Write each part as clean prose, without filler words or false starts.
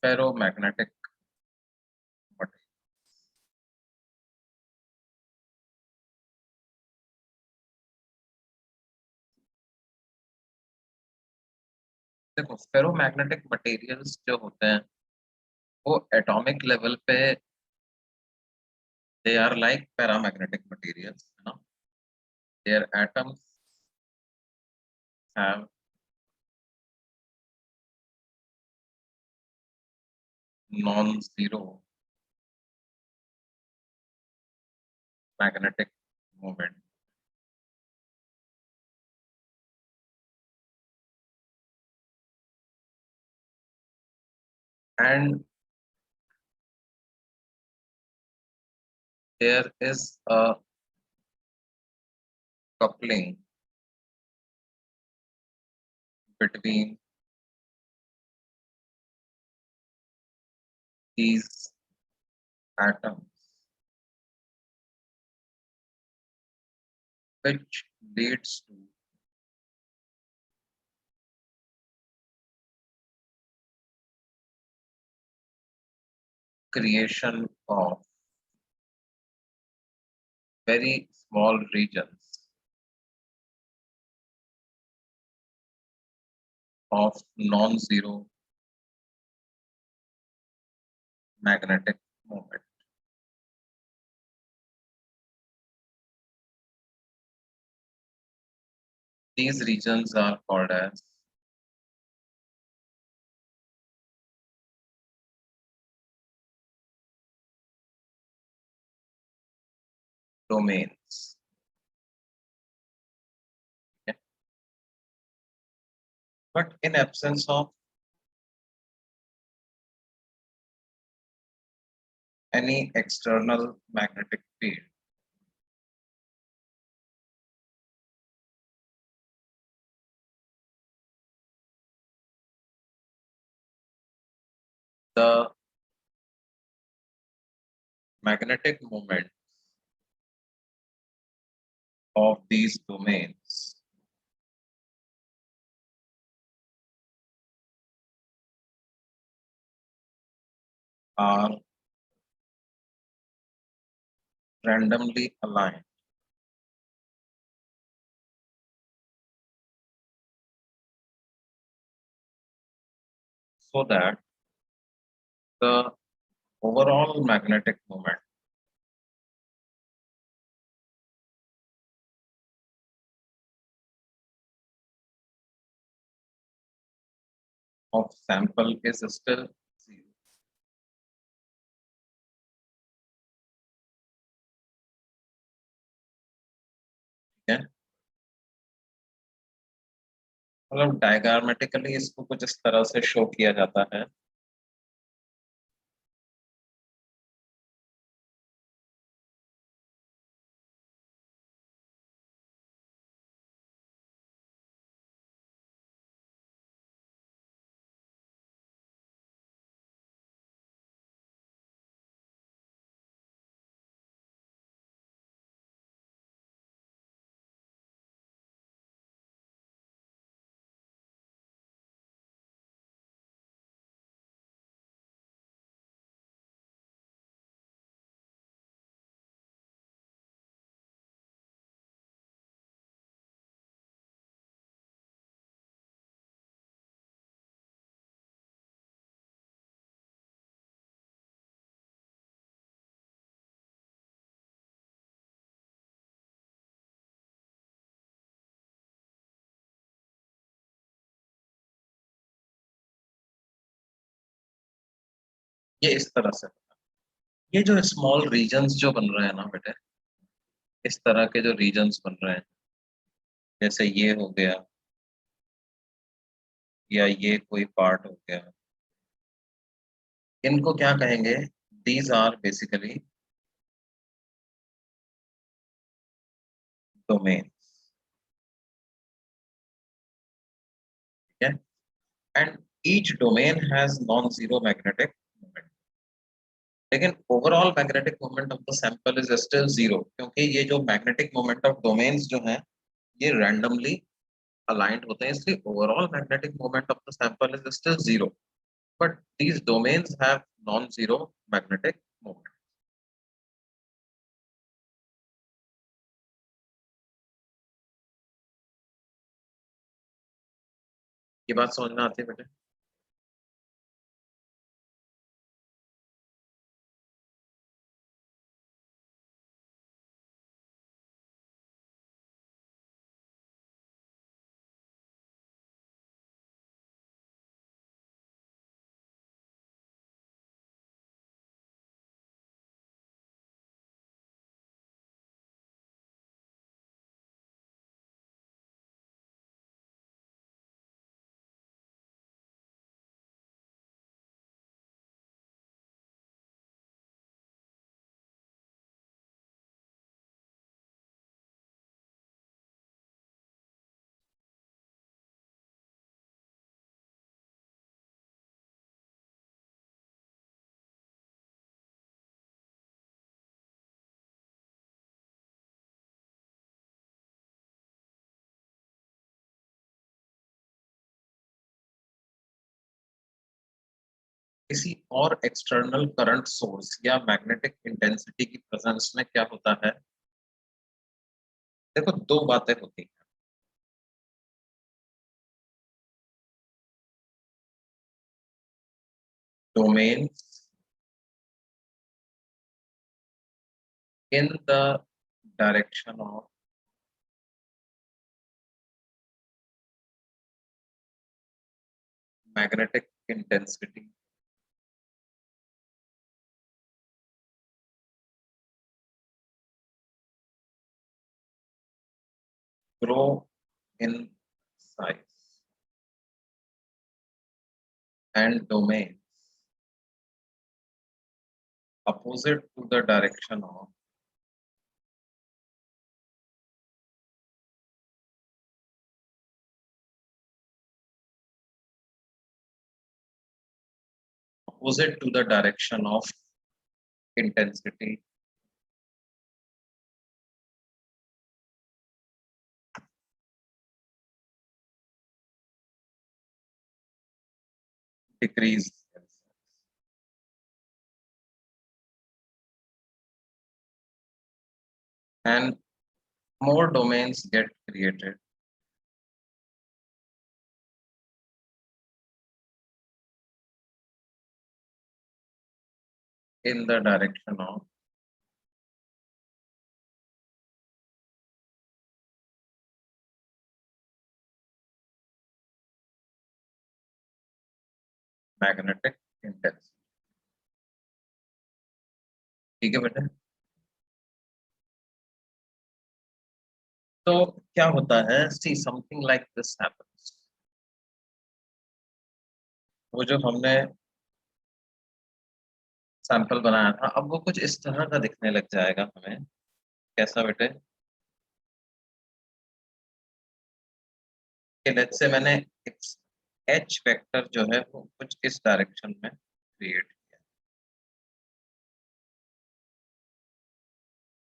Ferromagnetic material. देखो, ferromagnetic materials जो होते हैं वो एटॉमिक लेवल पे they are like paramagnetic materials, है ना। Their atoms have non zero magnetic moment, and there is a coupling between these atoms which leads to creation of very small regions of non-zero magnetic moment. These regions are called as domains. Okay? But in absence of any external magnetic field, the magnetic moment of these domains are randomly aligned so that the overall magnetic moment of sample is still zero. ठीक है, मतलब diagrammatically इसको कुछ इस तरह से show किया जाता है। ये इस तरह से, ये जो स्मॉल रीजन्स जो बन रहे हैं ना बेटे, इस तरह के जो रीजन्स बन रहे हैं, जैसे ये हो गया या ये कोई पार्ट हो गया, इनको क्या कहेंगे? These are basically domain. ठीक है, and each domain has non zero magnetic moment, लेकिन overall magnetic moment of the sample is still zero, क्योंकि ये जो मैग्नेटिक मोमेंट ऑफ डोमेन्स जो हैं ये रैंडमली अलाइंड होते हैं, इसलिए overall magnetic moment of the sample is still zero. but these domains have non-zero magnetic moment. ये बात समझ में आती है बेटे? किसी और एक्सटर्नल करंट सोर्स या मैग्नेटिक इंटेंसिटी की प्रेजेंस में क्या होता है? देखो, दो बातें होती हैं। Domains in the direction of magnetic intensity grow in size, and domains opposite to the direction of intensity decrease, and more domains get created in the direction of magnetic intensity. ठीक है बेटा? तो क्या होता है, see something like this happens. वो जो हमने सैंपल बनाया था, अब वो कुछ इस तरह का दिखने लग जाएगा हमें। कैसा बेटे? कि लेट्स से मैंने एच वेक्टर जो है वो कुछ इस डायरेक्शन में क्रिएट किया,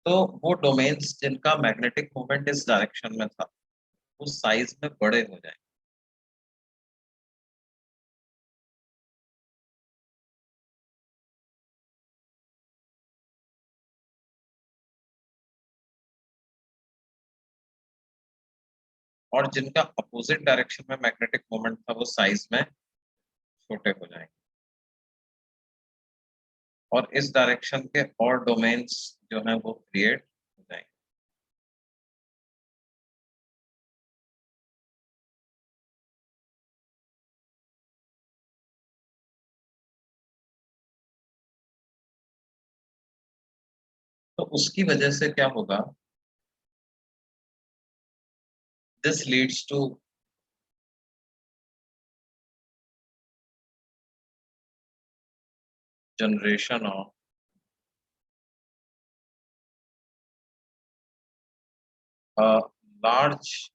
तो वो डोमेन्स जिनका मैग्नेटिक मोमेंट इस डायरेक्शन में था वो साइज में बड़े हो जाएंगे, और जिनका अपोजिट डायरेक्शन में मैग्नेटिक मोमेंट था वो साइज में छोटे हो जाएंगे, और इस डायरेक्शन के और डोमेन्स जो है वो क्रिएट हो जाएंगे। तो उसकी वजह से क्या होगा, this leads to generation of a large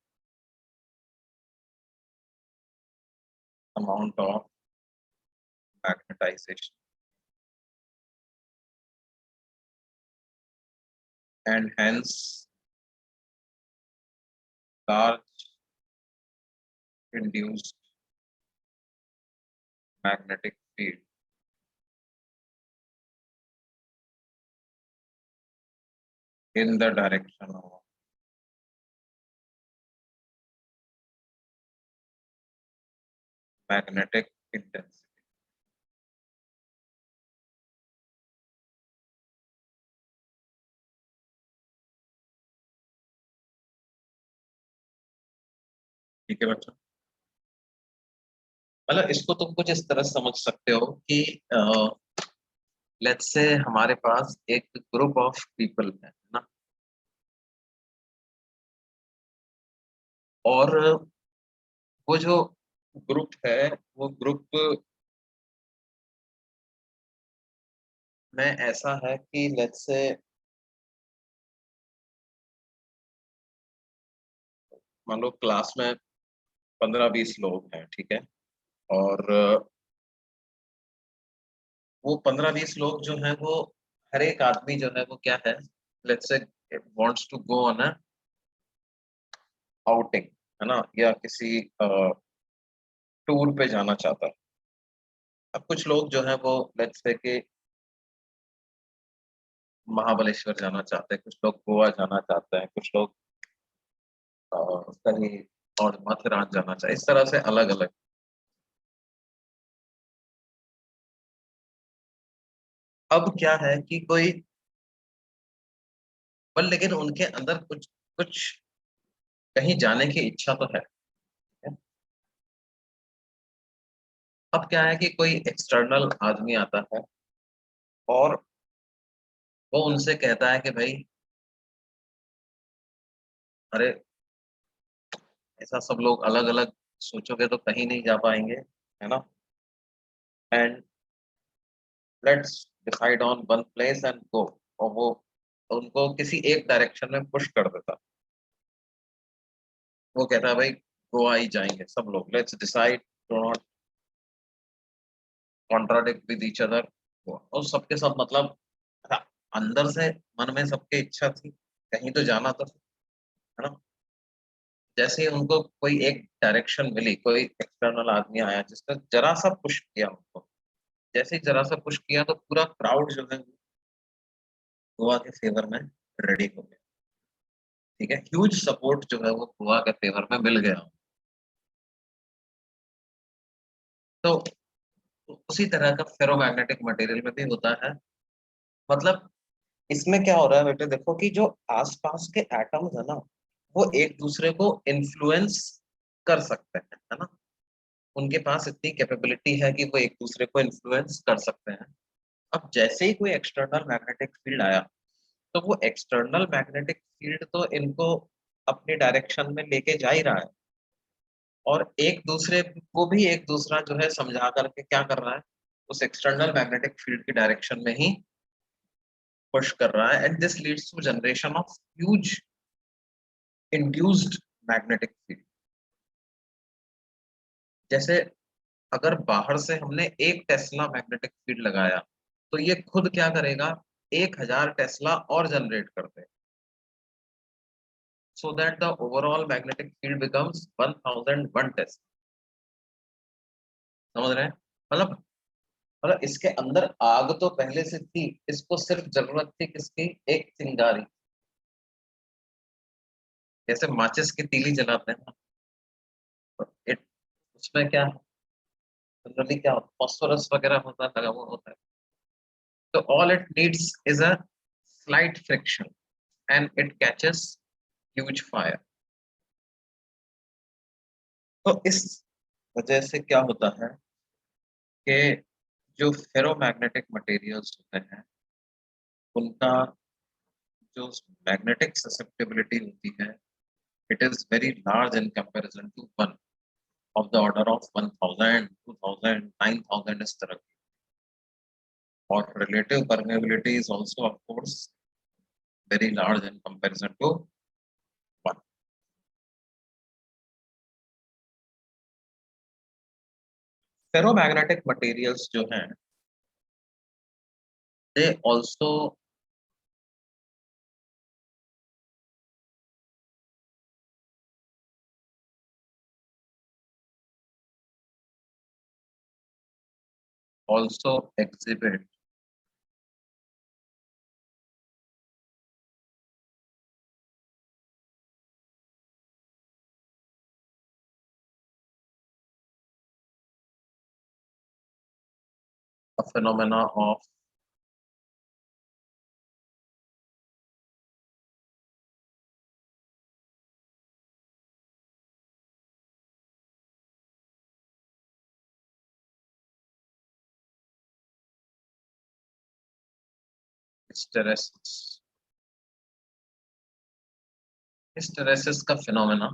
amount of magnetization, and hence large induced magnetic field in the direction of magnetic intensity. ठीक है बच्चों, मतलब इसको तुम कुछ इस तरह समझ सकते हो कि लेट्स से हमारे पास एक ग्रुप ऑफ पीपल है ना, और वो जो ग्रुप है वो ग्रुप में ऐसा है कि लेट्स से मान लो क्लास में 15-20 लोग हैं, ठीक है, और वो 15-20 लोग जो हैं वो हर एक आदमी जो है वो क्या है, let's say wants to go on a outing, है ना, या किसी टूर पे जाना चाहता है। अब कुछ लोग जो है वो लेट्स से कि महाबलेश्वर जाना चाहते हैं, कुछ लोग गोवा जाना चाहते हैं, कुछ लोग कहीं और माथेरान जाना चाहते हैं, इस तरह से अलग अलग। अब क्या है कि कोई, पर लेकिन उनके अंदर कुछ कुछ कहीं जाने की इच्छा तो है। अब क्या है कि कोई एक्सटर्नल आदमी आता है और वो उनसे कहता है कि भाई, अरे ऐसा सब लोग अलग अलग सोचोगे तो कहीं नहीं जा पाएंगे, है ना, and let's decide on one place and go. और वो उनको किसी एक डायरेक्शन में पुश कर देता। वो कहता है भाई गोवा ही जाएंगे सब लोग, let's decide, do not contradict with each other. और सबके सब मतलब, हाँ, अंदर से मन में सबके इच्छा थी कहीं तो जाना तो, है ना। जैसे ही उनको कोई एक डायरेक्शन मिली, कोई एक्सटर्नल आदमी आया जिसने जरा सा पुश किया उनको, जैसे ही जरा सा पुश किया तो पूरा क्राउड जो है गोवा के फेवर में रेडी हो गया। ठीक है, ह्यूज सपोर्ट जो है वो गोवा के फेवर में मिल गया। तो उसी तरह का फेरोमैग्नेटिक मटेरियल में भी होता है। मतलब इसमें क्या हो रहा है बेटे, देखो कि जो आसपास के एटम्स है ना, वो एक दूसरे को इन्फ्लुएंस कर सकते हैं, है ना। उनके पास इतनी कैपेबिलिटी है कि वो एक दूसरे को इन्फ्लुएंस कर सकते हैं। अब जैसे ही कोई एक्सटर्नल मैग्नेटिक फील्ड आया, तो वो एक्सटर्नल मैग्नेटिक फील्ड तो इनको अपनी डायरेक्शन में लेके जा ही रहा है, और एक दूसरे को भी एक दूसरा जो है समझा करके क्या कर रहा है, उस एक्सटर्नल मैग्नेटिक फील्ड की डायरेक्शन में ही पुश कर रहा है, and this leads to generation of huge induced magnetic field. जैसे अगर बाहर से हमने एक टेस्ला मैग्नेटिक फील्ड लगाया, तो ये खुद क्या करेगा, 1000 टेस्ला और जनरेट कर दे, so that the overall magnetic field becomes 1001 Tesla. समझ रहे हैं, मतलब इसके अंदर आग तो पहले से थी, इसको सिर्फ जरूरत थी किसकी, एक चिंगारी। जैसे माचिस की तीली जलाते हैं ना, तो इट उसमें क्या जनरली क्या फास्फोरस वगैरह होता है, लगा हुआ होता है। तो all it needs is a slight friction and it catches huge fire. तो इस वजह से क्या होता है कि जो फेरोमैग्नेटिक मटेरियल्स होते हैं उनका जो मैग्नेटिक ससेप्टेबिलिटी होती है, it is very large in comparison to one, of the order of 1000, 2000, 9000, इस तरह की। और relative permeability is also of course very large in comparison to one. Ferromagnetic materials जो हैं, they also also exhibit a phenomena of hysteresis. Hysteresis का phenomena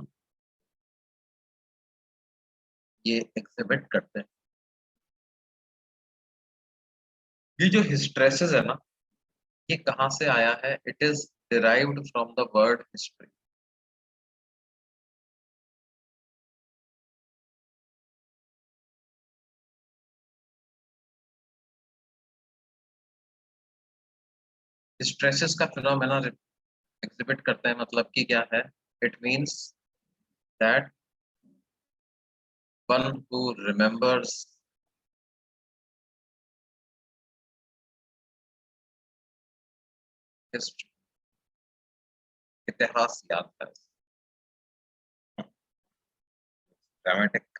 ये exhibit करते हैं। ये जो हिस्टेरेसिस है ना, ये कहाँ से आया है? It is derived from the word history. Hysteresis का फिनोमेना एग्जिबिट करते हैं मतलब कि क्या है? It means that one who remembers history, इतिहास याद है। ग्रामेटिक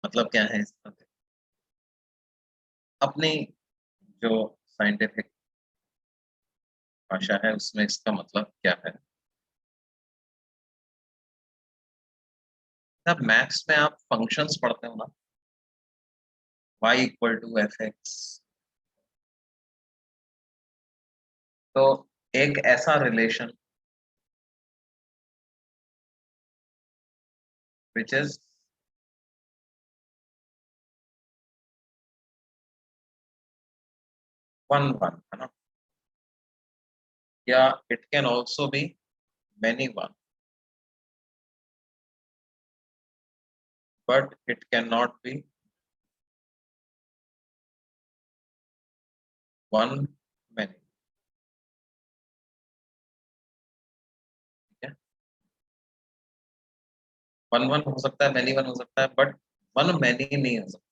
मतलब क्या है इसका? अपनी जो साइंटिफिक भाषा है उसमें इसका मतलब क्या है? अब मैथ्स में आप फंक्शंस पढ़ते हो ना, y equal to F X, तो एक ऐसा relation which is one one, है ना? या it can also be many one, but it cannot be one many, ठीक है? वन वन हो सकता है, many वन हो सकता है, बट वन many नहीं हो सकता।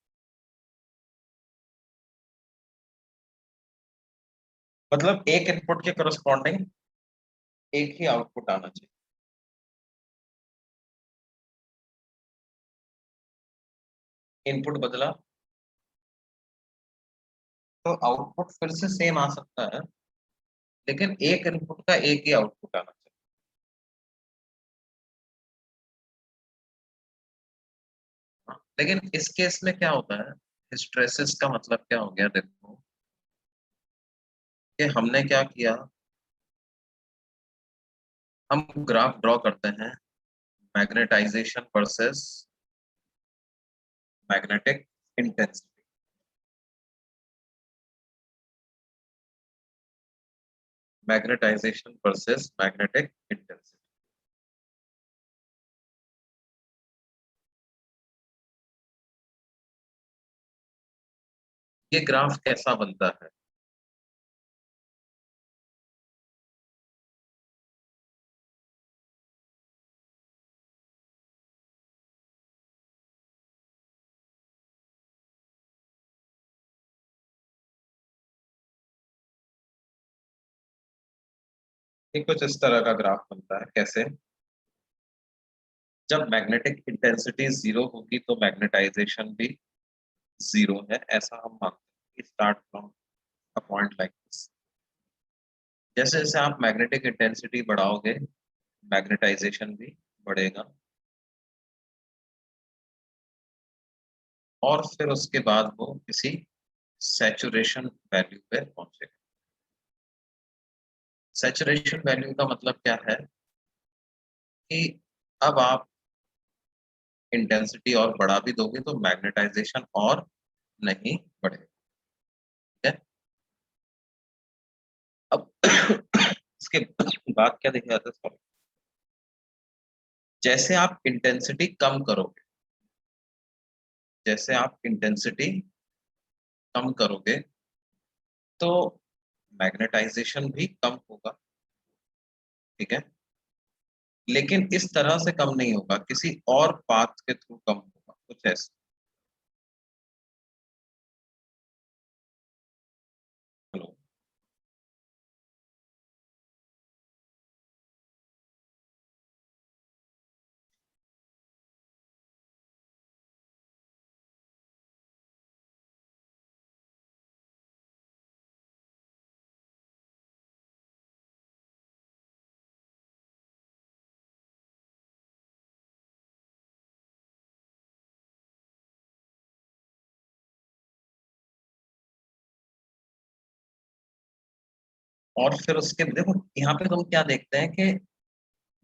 मतलब एक इनपुट के करस्पॉन्डिंग एक ही आउटपुट आना चाहिए। इनपुट बदला तो आउटपुट फिर से सेम आ सकता है, लेकिन एक इनपुट का एक ही आउटपुट आना चाहिए। हाँ, लेकिन इस केस में क्या होता है? हिस्ट्रेसिस का मतलब क्या हो गया? देखो कि हमने क्या किया, हम ग्राफ ड्रॉ करते हैं magnetization versus magnetic intensity. Magnetization versus magnetic intensity. ये ग्राफ कैसा बनता है? ये कुछ इस तरह का ग्राफ बनता है। कैसे? जब मैग्नेटिक इंटेंसिटी जीरो होगी तो मैग्नेटाइजेशन भी जीरो है, ऐसा हम मानते हैं। Start from a point like this. जैसे जैसे आप मैग्नेटिक इंटेंसिटी बढ़ाओगे, मैग्नेटाइजेशन भी बढ़ेगा, और फिर उसके बाद वो किसी सैचुरेशन वैल्यू पे पहुंचेगा। सैचुरेशन वैल्यू का मतलब क्या है? कि अब आप इंटेंसिटी और बढ़ा भी दोगे तो मैग्नेटाइजेशन और नहीं बढ़ेगा, ठीक है? अब इसके बाद क्या देखा जाता है? सॉरी, जैसे आप इंटेंसिटी कम करोगे, जैसे आप इंटेंसिटी कम करोगे तो मैग्नेटाइजेशन भी कम होगा, ठीक है? लेकिन इस तरह से कम नहीं होगा, किसी और पाथ के थ्रू कम होगा, कुछ ऐसा। और फिर उसके देखो यहाँ पे तुम क्या देखते हैं कि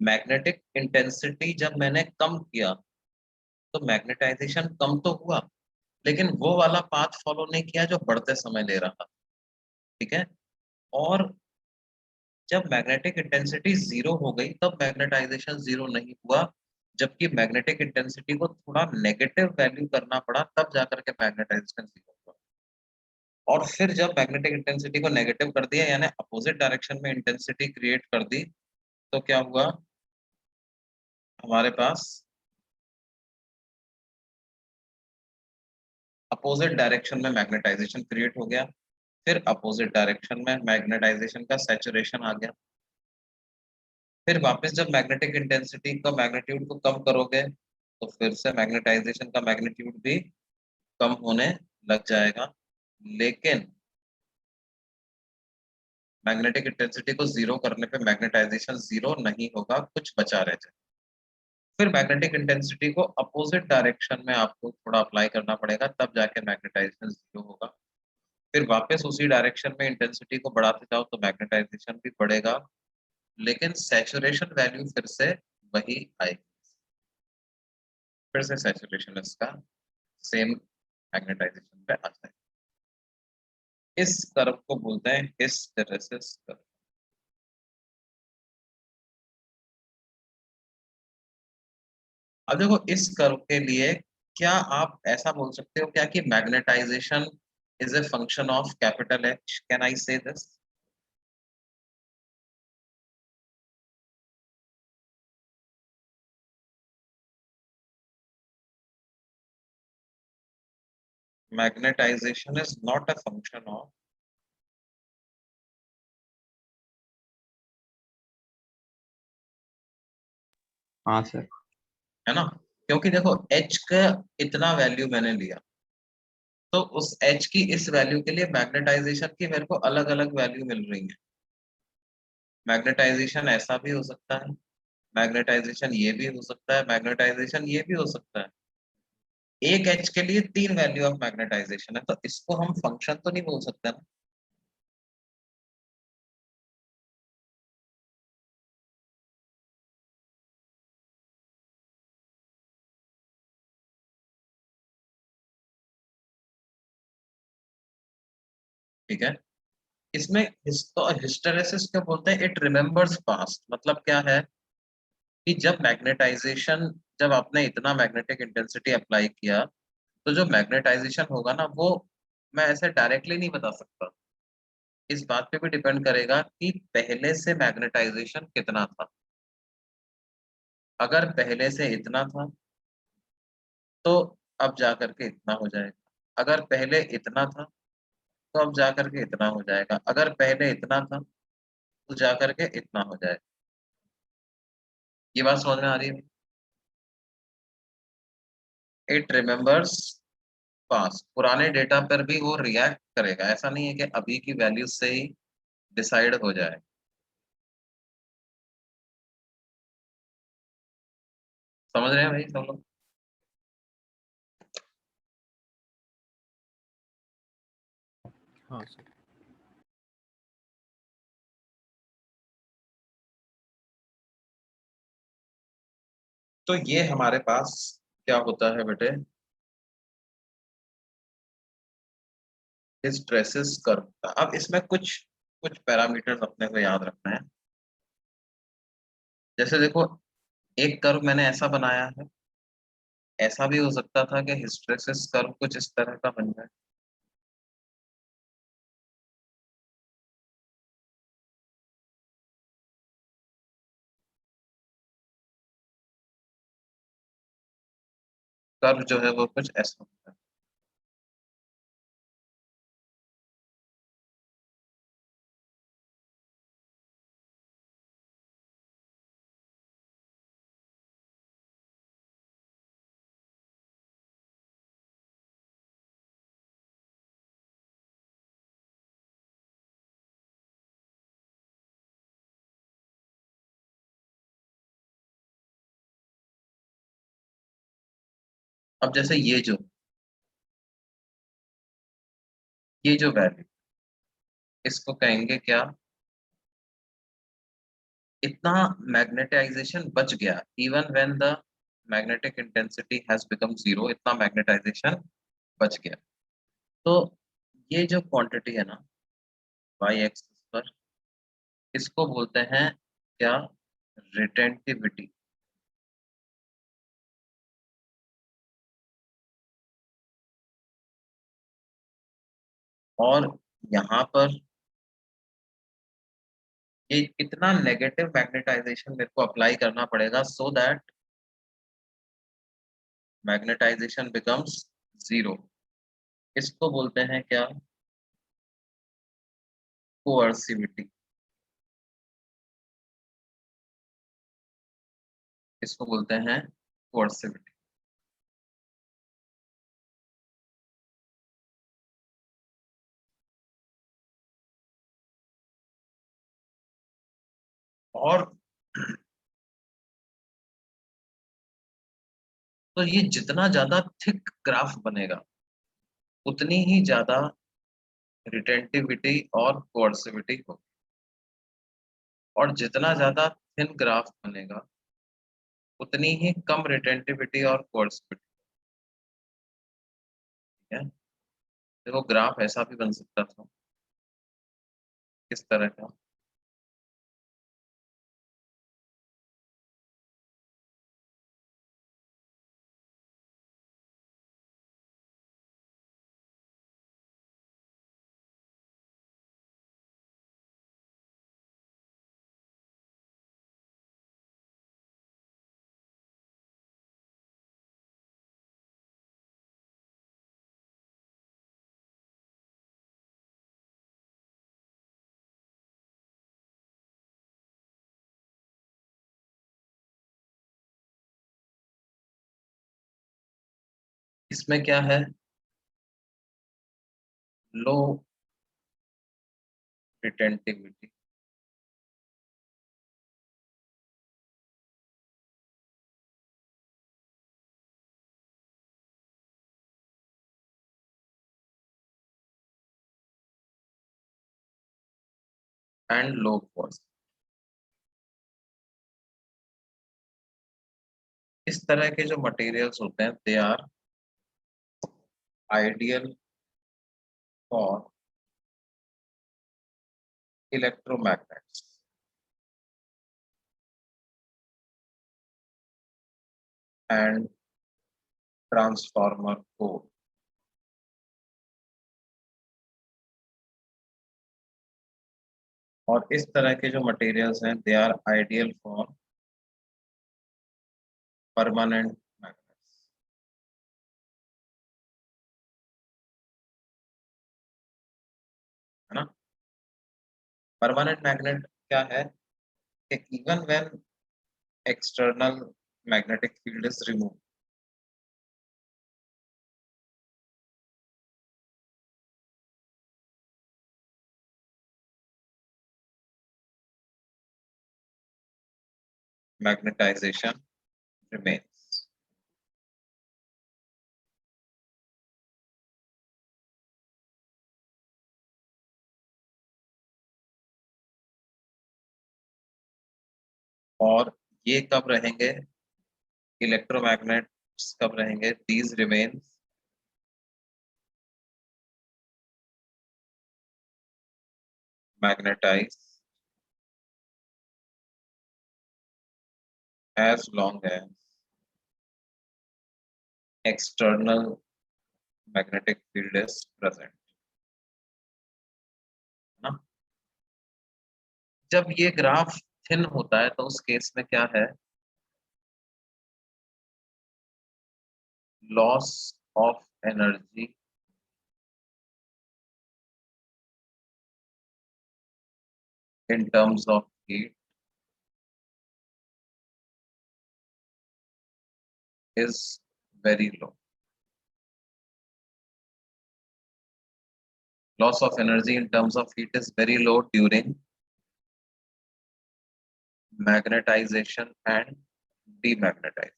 मैग्नेटिक इंटेंसिटी जब मैंने कम किया तो मैग्नेटाइजेशन कम तो हुआ, लेकिन वो वाला पाथ फॉलो नहीं किया जो बढ़ते समय ले रहा था। ठीक है। और जब मैग्नेटिक इंटेंसिटी जीरो हो गई तब मैग्नेटाइजेशन जीरो नहीं हुआ, जबकि मैग्नेटिक इंटेंसिटी को थोड़ा नेगेटिव वैल्यू करना पड़ा तब जाकर के मैग्नेटाइजेशन जीरो हुआ। और फिर जब मैग्नेटिक इंटेंसिटी को नेगेटिव कर दिया यानी अपोजिट डायरेक्शन में इंटेंसिटी क्रिएट कर दी, तो क्या हुआ हमारे पास अपोजिट डायरेक्शन में मैग्नेटाइजेशन क्रिएट हो गया। फिर अपोजिट डायरेक्शन में मैग्नेटाइजेशन का सैचुरेशन आ गया। फिर वापस जब मैग्नेटिक इंटेंसिटी का मैग्नीट्यूड को कम करोगे तो फिर से मैग्नेटाइजेशन का मैग्नीट्यूड भी कम होने लग जाएगा, लेकिन मैग्नेटिक इंटेंसिटी को जीरो करने पे मैग्नेटाइजेशन जीरो नहीं होगा, कुछ बचा रह जाए। फिर मैग्नेटिक इंटेंसिटी को अपोजिट डायरेक्शन में आपको थोड़ा अप्लाई करना पड़ेगा, तब जाके मैग्नेटाइजेशन जीरो होगा। फिर वापस उसी डायरेक्शन में इंटेंसिटी को बढ़ाते जाओ तो मैग्नेटाइजेशन भी बढ़ेगा, लेकिन सैचुरेशन वैल्यू फिर से वही आएगी। फिर से सैचुरेशन इसका सेम मैग्नेटाइजेशन पे आता है। इस कर्व को बोलते हैं हिस्टेरेसिस कर्व। अब देखो इस कर्व के लिए क्या आप ऐसा बोल सकते हो क्या कि magnetisation is a function of capital H? Can I say this? Magnetisation is not a function of, हाँ सर। है ना? क्योंकि देखो एच का इतना वैल्यू मैंने लिया, तो उस एच की इस वैल्यू के लिए मैग्नेटाइजेशन की मेरे को अलग अलग वैल्यू मिल रही है। मैग्नेटाइजेशन ऐसा भी हो सकता है, मैग्नेटाइजेशन ये भी हो सकता है, मैग्नेटाइजेशन ये भी हो सकता है। एक एच के लिए तीन वैल्यू ऑफ मैग्नेटाइजेशन है, तो इसको हम फंक्शन तो नहीं बोल सकते ना। ठीक है। इसमें हिस्टेरेसिस क्या बोलते हैं? It remembers past. मतलब क्या है कि जब मैग्नेटाइजेशन, जब आपने इतना मैग्नेटिक इंटेंसिटी अप्लाई किया तो जो मैग्नेटाइजेशन होगा ना वो मैं ऐसे डायरेक्टली नहीं बता सकता। इस बात पे भी डिपेंड करेगा कि पहले से मैग्नेटाइजेशन कितना था। अगर पहले से इतना था तो अब जा करके इतना हो जाएगा। अगर पहले इतना था तो अब जा करके इतना हो जाएगा। अगर पहले इतना था तो जा करके इतना हो जाएगा। ये बात समझ में आ रही है? It remembers past. पुराने डेटा पर भी वो रिएक्ट करेगा, ऐसा नहीं है कि अभी की वैल्यू से ही डिसाइड हो जाए। समझ रहे हैं भाई सब लोग? हाँ सर। तो ये हमारे पास क्या होता है बेटे? Hysteresis curve. अब इसमें कुछ कुछ पैरामीटर्स अपने को याद रखना है। जैसे देखो एक कर्व मैंने ऐसा बनाया है, ऐसा भी हो सकता था कि हिस्टैरिसीस कर्व कुछ इस तरह का बन जाए। कर्व जो है वो कुछ ऐसा होता है। अब जैसे ये जो वैल्यू, इसको कहेंगे क्या? इतना मैग्नेटाइजेशन बच गया, even when the magnetic intensity has become zero, इतना मैग्नेटाइजेशन बच गया। तो ये जो क्वांटिटी है ना वाई एक्सिस पर, इसको बोलते हैं क्या, रिटेंटिविटी। और यहाँ पर ये कितना नेगेटिव मैग्नेटाइजेशन मेरे को अप्लाई करना पड़ेगा so that magnetization becomes zero, इसको बोलते हैं क्या, कोअर्सिविटी। इसको बोलते हैं कोअर्सिविटी। और तो ये जितना ज्यादा थिक ग्राफ बनेगा उतनी ही ज्यादा रिटेंटिविटी और कोअर्सिविटी होगी, और जितना ज्यादा थिन ग्राफ बनेगा उतनी ही कम रिटेंटिविटी और कोअर्सिविटी है। देखो ग्राफ ऐसा भी बन सकता था, किस तरह का, इसमें क्या है, low retentivity and low force. इस तरह के जो मटेरियल्स होते हैं they are ideal for electromagnets and transformer core. और इस तरह के जो मटेरियल्स हैं they are ideal for permanent magnets, है ना। परमानेंट मैग्नेट क्या है कि even when external magnetic field is remove, magnetization remains. और ये कब रहेंगे, इलेक्ट्रोमैग्नेट्स कब रहेंगे, these remains magnetize as long as external magnetic field is present, है ना। जब ये ग्राफ थिन होता है तो उस केस में क्या है, loss of energy in terms of heat is very low. Loss of energy in terms of heat is very low during magnetization and demagnetization.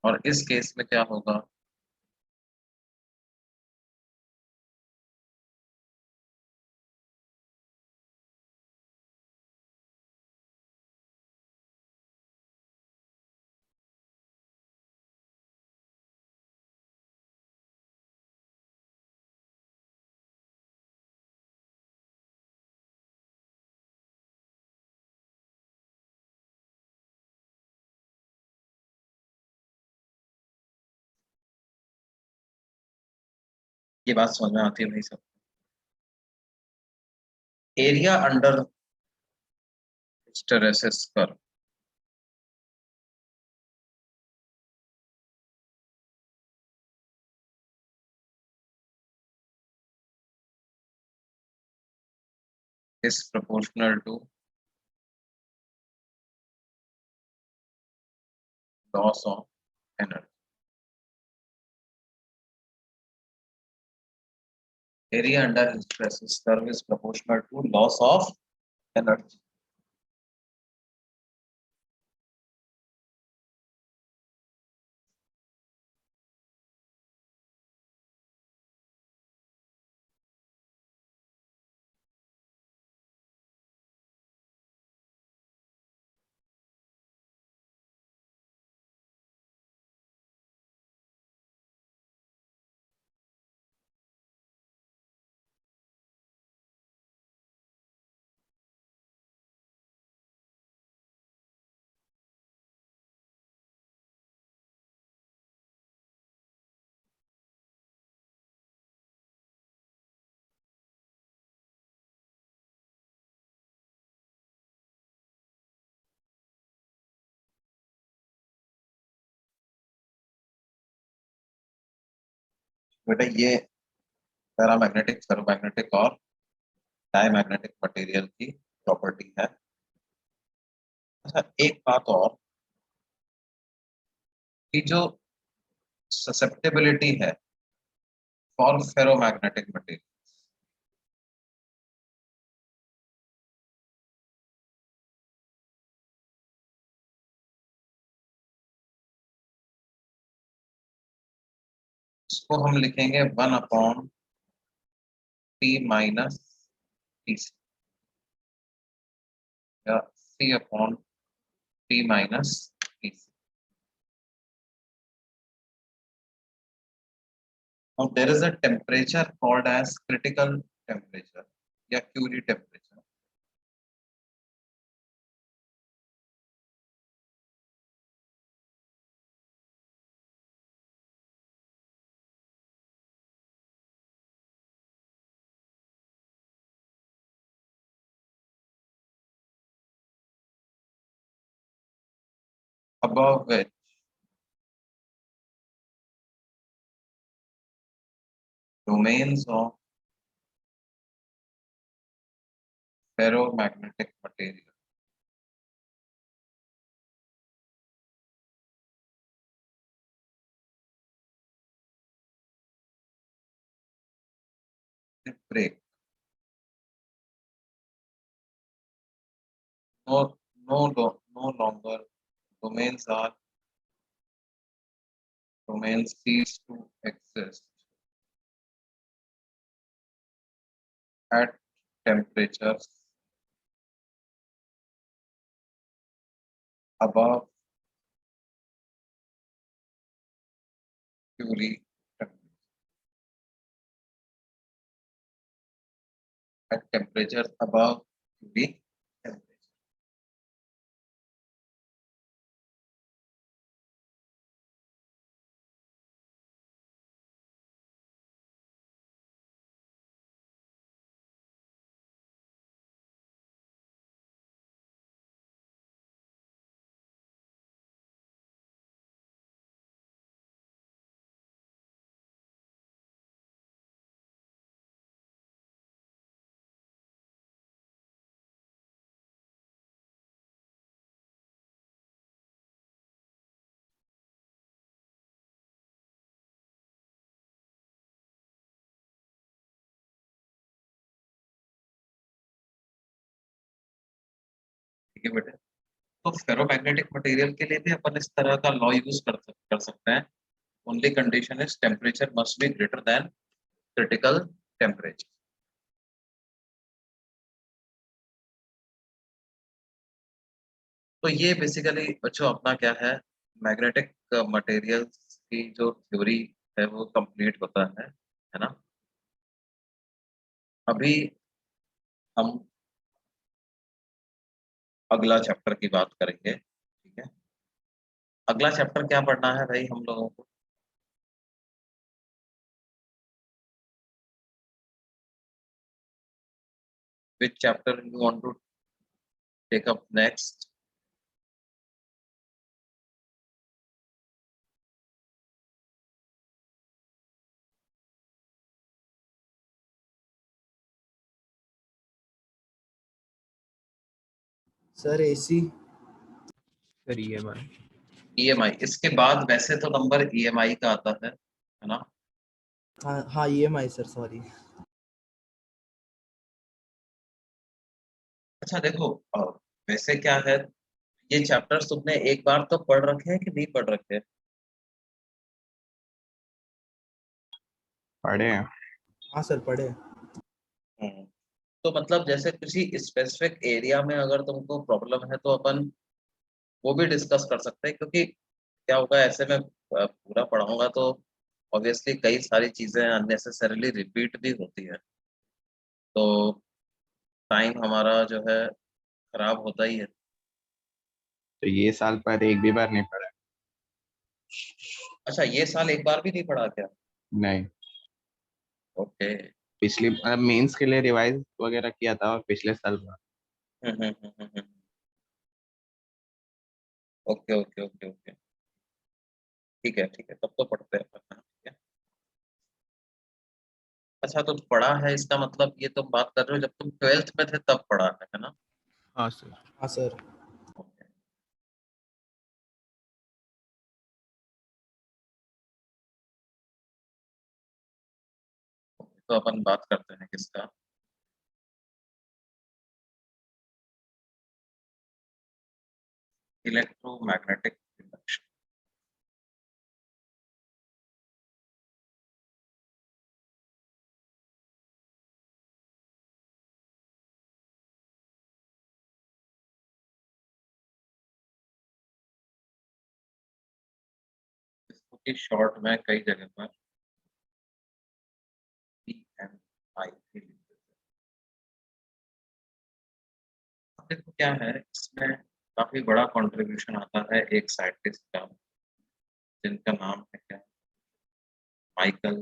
और इस केस में क्या होगा? ये बात समझ में आती है भाई सब? Area under hysteresis curve, is proportional to loss of energy. Area under hysteresis curve is proportional to loss of energy. बेटा ये पैरामैग्नेटिक, फेरोमैग्नेटिक और डायमैग्नेटिक मटेरियल की प्रॉपर्टी है। अच्छा, एक बात और कि जो ससेप्टेबिलिटी है फॉर फेरोमैग्नेटिक मटेरियल, उसको हम लिखेंगे 1/T माइनस टी या C/T minus T. Now there is a temperature called as critical temperature या Curie temperature. Above which domains of ferromagnetic material break. No longer domains cease to exist at temperatures above Curie temperature. At temperatures above Curie temperature. ठीक है बेटे? तो ferromagnetic material के लिए भी अपन इस तरह का लॉ यूज कर सकते हैं। Only condition is temperature must be greater than critical temperature. तो ये बेसिकली बच्चों अपना क्या है, मैग्नेटिक मटेरियल्स की जो थ्योरी है वो कंप्लीट होता है ना। अभी हम अगला चैप्टर की बात करेंगे, ठीक है। अगला चैप्टर क्या पढ़ना है भाई हम लोगों को? Which chapter you want to take up next? Sir AC. Sir EMI। EMI इसके बाद वैसे तो नंबर ईएमआई का आता है ना। हाँ हाँ ईएमआई सर, सॉरी। अच्छा देखो, वैसे क्या है, ये चैप्टर्स तुमने एक बार तो पढ़ रखे हैं कि नहीं पढ़ रखे हैं? पढ़े हैं। हाँ सर पढ़े। हम्म। तो मतलब जैसे किसी स्पेसिफिक एरिया में अगर तुमको प्रॉब्लम है तो अपन वो भी डिस्कस कर सकते हैं, क्योंकि क्या होगा ऐसे में पूरा पढ़ाऊंगा तो ऑब्वियसली कई सारी चीजें अननेसेसरीली रिपीट भी होती है, तो टाइम हमारा जो है खराब होता ही है। तो ये साल पर एक भी बार नहीं पढ़ा। अच्छा, ये साल एक बार भी नहीं पढ़ा क्या? नहीं, ओके। पिछली मतलब मेंस के लिए रिवाइज वगैरह किया था और पिछले साल पढ़ा। ओके ओके ओके ओके, ठीक है, तब तो पढ़ते हैं अपन, हाँ, ठीक है। अच्छा तो पढ़ा है इसका मतलब ये तुम बात कर रहे हो जब तुम ट्वेल्थ में थे तब पढ़ा है ना? हाँ सर। हाँ सर। ओके। तो अपन बात करते हैं किसका, इलेक्ट्रोमैग्नेटिक इंडक्शन। इसको की शॉर्ट में कई जगह पर PMI भी लिखते हैं। अब देखो क्या है इसमें, काफी बड़ा कंट्रीब्यूशन आता है एक साइंटिस्ट का, जिनका नाम है क्या, माइकल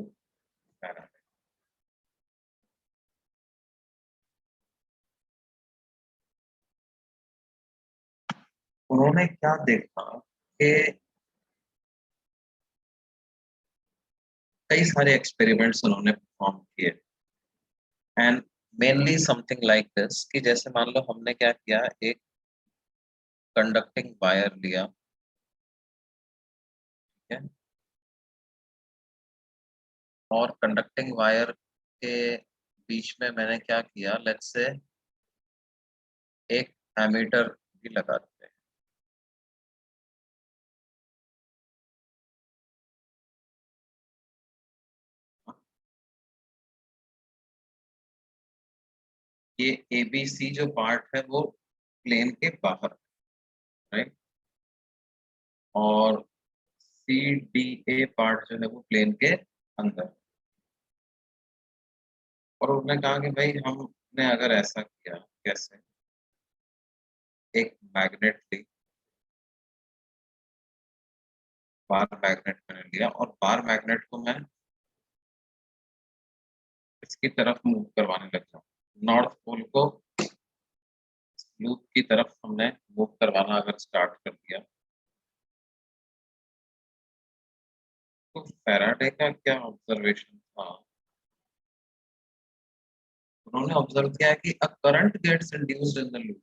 फैराडे। उन्होंने क्या देखा कि कई सारे एक्सपेरिमेंट्स उन्होंने परफॉर्म किए, and mainly something like this कि जैसे मान लो हमने क्या किया, एक कंडक्टिंग वायर लिया, ठीक है, और कंडक्टिंग वायर के बीच में मैंने क्या किया, लेट्स से एक एमीटर भी लगा देते हैं। ये ABC जो पार्ट है वो प्लेन के बाहर, राइट, और CDA पार्ट जो है वो प्लेन के अंदर। और उन्होंने कहा कि भाई हमने अगर ऐसा किया, कैसे, एक मैग्नेट ली, बार मैग्नेट मैंने लिया और बार मैग्नेट को मैं इसकी तरफ मूव करवाने लग जाऊं, नॉर्थ पोल को लूप की तरफ हमने मूव करवाना अगर स्टार्ट कर दिया, तो फैराडे का क्या ऑब्जर्वेशन था, उन्होंने ऑब्जर्व किया कि a current gets induced in the loop.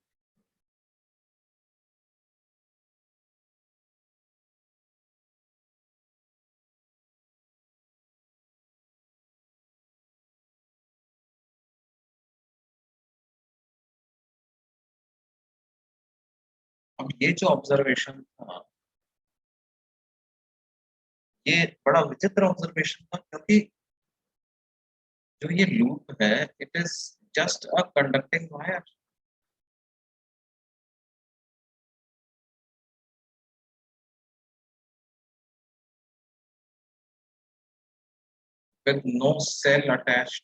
अब अब ये जो ऑब्जर्वेशन था, ये बड़ा विचित्र ऑब्जर्वेशन था, क्योंकि जो ये लूप है, it is just a conducting wire. with no cell attached.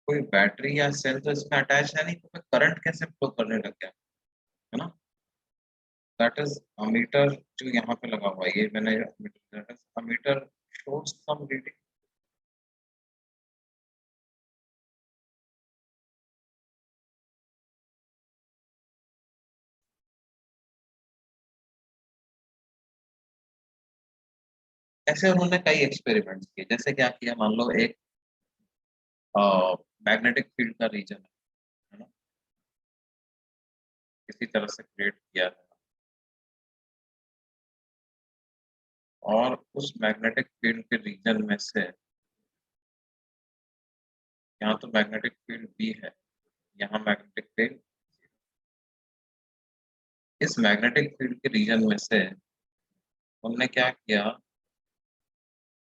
कोई बैटरी या सेल तो इसमें अटैच है नहीं, तो मैं करंट कैसे फ्लो करने लग गया, है ना? दैट इज अमीटर जो यहाँ पे लगा हुआ है, ये मैंने अमीटर शोज सम रीडिंग। ऐसे उन्होंने कई एक्सपेरिमेंट्स किए, जैसे क्या किया, मान लो एक मैग्नेटिक फील्ड का रीजन है ना, किसी तरह से क्रिएट किया है, और उस मैग्नेटिक फील्ड के रीजन में से, यहाँ तो मैग्नेटिक फील्ड बी है, यहाँ मैग्नेटिक फील्ड, इस मैग्नेटिक फील्ड के रीजन में से उन्होंने क्या किया,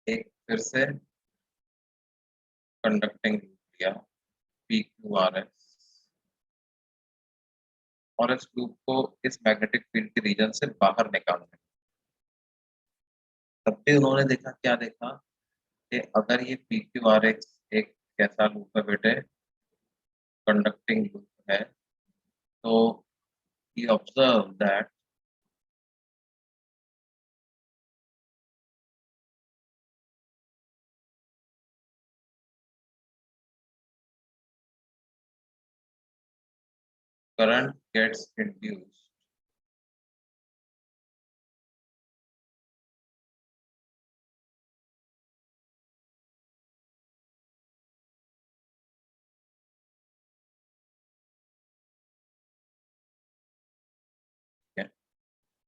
एक फिर से कंडक्टिंग लूप लिया, पी क्यू आर एस, और इस लूप को इस मैग्नेटिक फील्ड के रीजन से बाहर निकालना। तब भी उन्होंने देखा, क्या देखा, कि अगर ये पी क्यू आर एक्स एक कैसा लूप है बेटे, कंडक्टिंग लूप है, तो he observed that current gets induced है।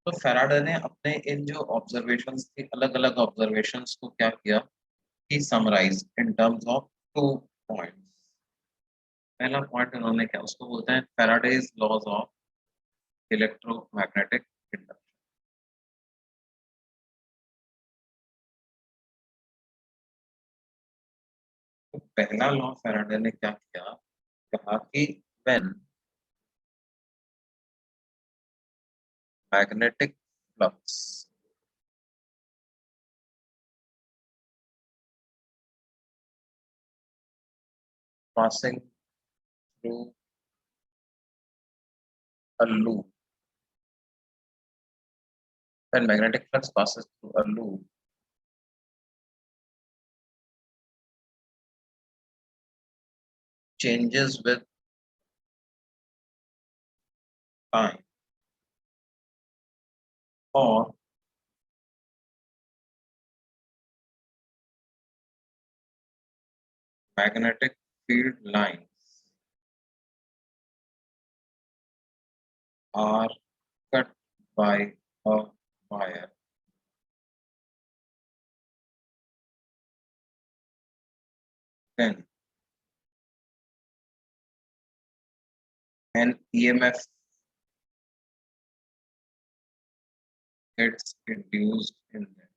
तो फैराडे ने अपने इन जो ऑब्जर्वेशंस थी, अलग अलग ऑब्जर्वेशंस को क्या किया, कि summarize in terms of two points. पहला पॉइंट उन्होंने क्या, उसको बोलते हैं Faraday's laws of electromagnetic induction. तो पहला लॉ फैराडे ने क्या किया, कहा कि when magnetic flux passing through a loop, when magnetic flux passes through a loop, changes with time, or magnetic field lines are cut by a wire, then an EMF gets induced in them.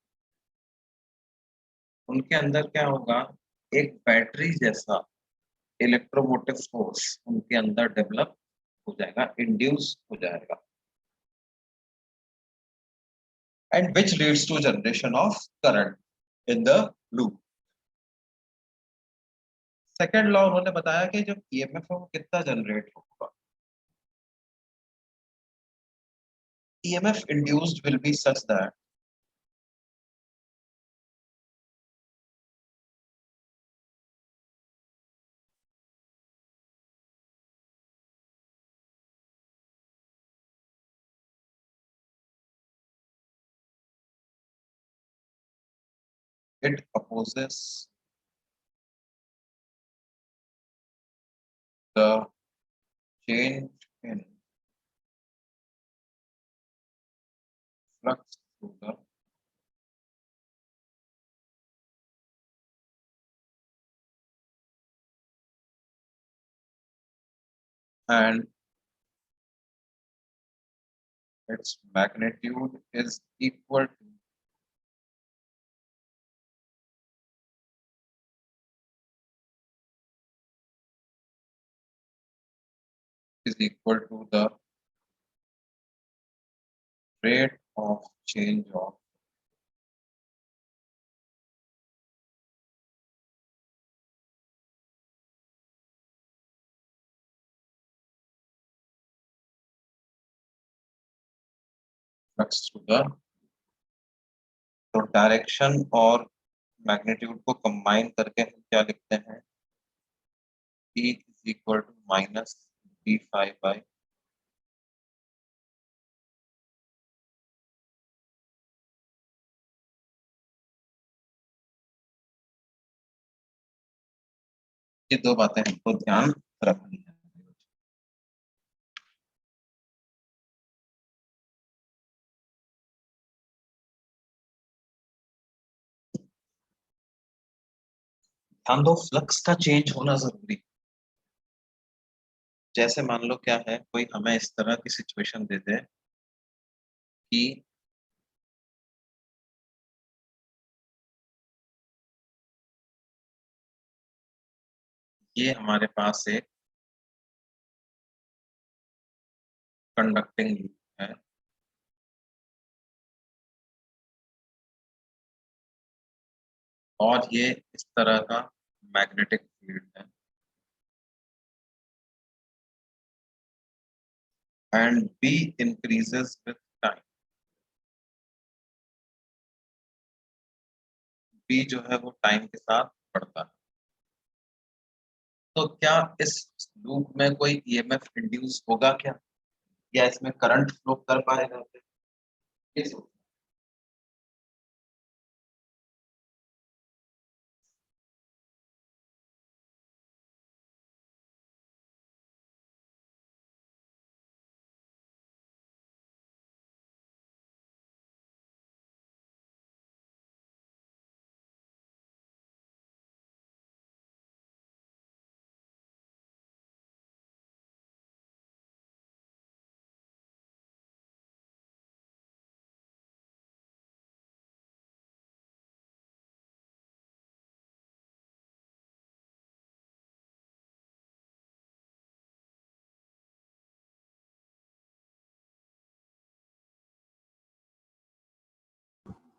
उनके अंदर क्या होगा, एक battery जैसा electromotive force उनके अंदर develop हो जाएगा, इंड्यूस हो जाएगा, and which leads to generation of current in the loop. Second law उन्होंने बताया कि जब ईएमएफ है वो कितना जनरेट होगा, EMF induced will be such that it opposes the change in flux through the and its magnitude is equal to the rate of change of flux through the, तो direction और magnitude को combine करके हम क्या लिखते हैं, E is equal to minus d phi by ये दो बातें हमको ध्यान रखनी है। ध्यान दो, फ्लक्स का चेंज होना जरूरी। जैसे मान लो क्या है, कोई हमें इस तरह की सिचुएशन दे दे कि ये हमारे पास एक कंडक्टिंग लूप है और ये इस तरह का मैग्नेटिक फील्ड है and B increases with time. B जो है वो टाइम के साथ बढ़ता है। तो क्या इस लूप में कोई EMF इंड्यूस होगा क्या, या इसमें करंट फ्लो कर पाएगा क्या? ये सोचो।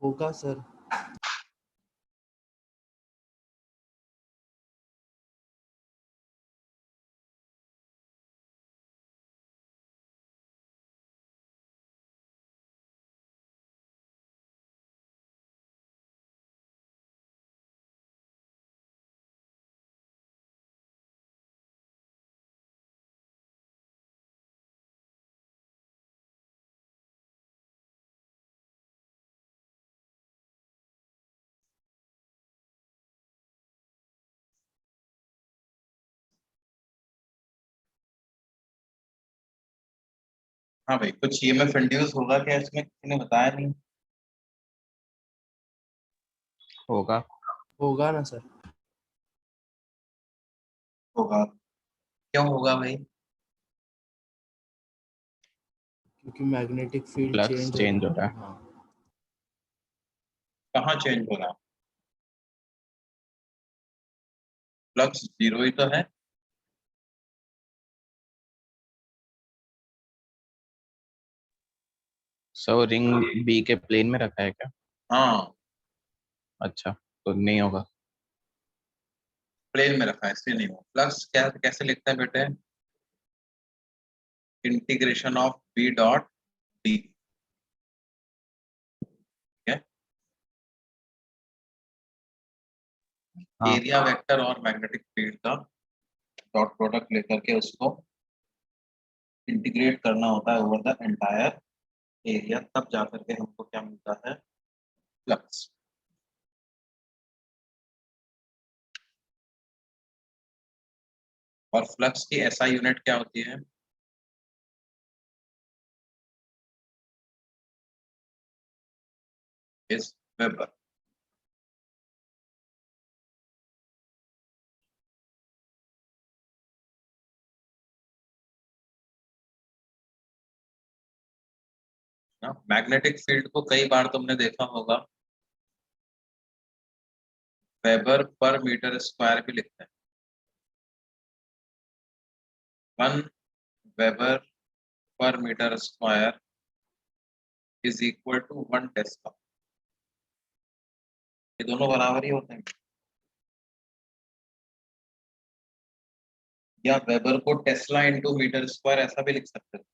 होगा सर। हाँ भाई, कुछ EMF इंड्यूस होगा क्या इसमें, किसी ने बताया नहीं। होगा। होगा ना सर। होगा, क्यों होगा भाई? क्योंकि magnetic field flux change change हो रहा है। हाँ। कहाँ चेंज हो रहा है? फ्लक्स जीरो ही तो है। सो रिंग बी के प्लेन में रखा है क्या? हाँ, अच्छा, तो नहीं होगा। प्लेन में रखा है इसलिए नहीं हो। फ्लक्स क्या कैसे लिखते हैं बेटे? Integration of B dot D, ठीक है। हाँ। एरिया वेक्टर और मैग्नेटिक फील्ड का डॉट प्रोडक्ट लेकर के उसको इंटीग्रेट करना होता है ओवर द एंटायर एरिया, तब जाकर के हमको क्या मिलता है, फ्लक्स। और फ्लक्स की SI यूनिट क्या होती है? इस वेबर। मैग्नेटिक फील्ड को कई बार तुमने देखा होगा वेबर पर मीटर स्क्वायर भी लिखते हैं। 1 weber per meter square is equal to 1 tesla. ये दोनों बराबर ही होते हैं। या वेबर को टेस्ला इंटू मीटर स्क्वायर ऐसा भी लिख सकते हैं।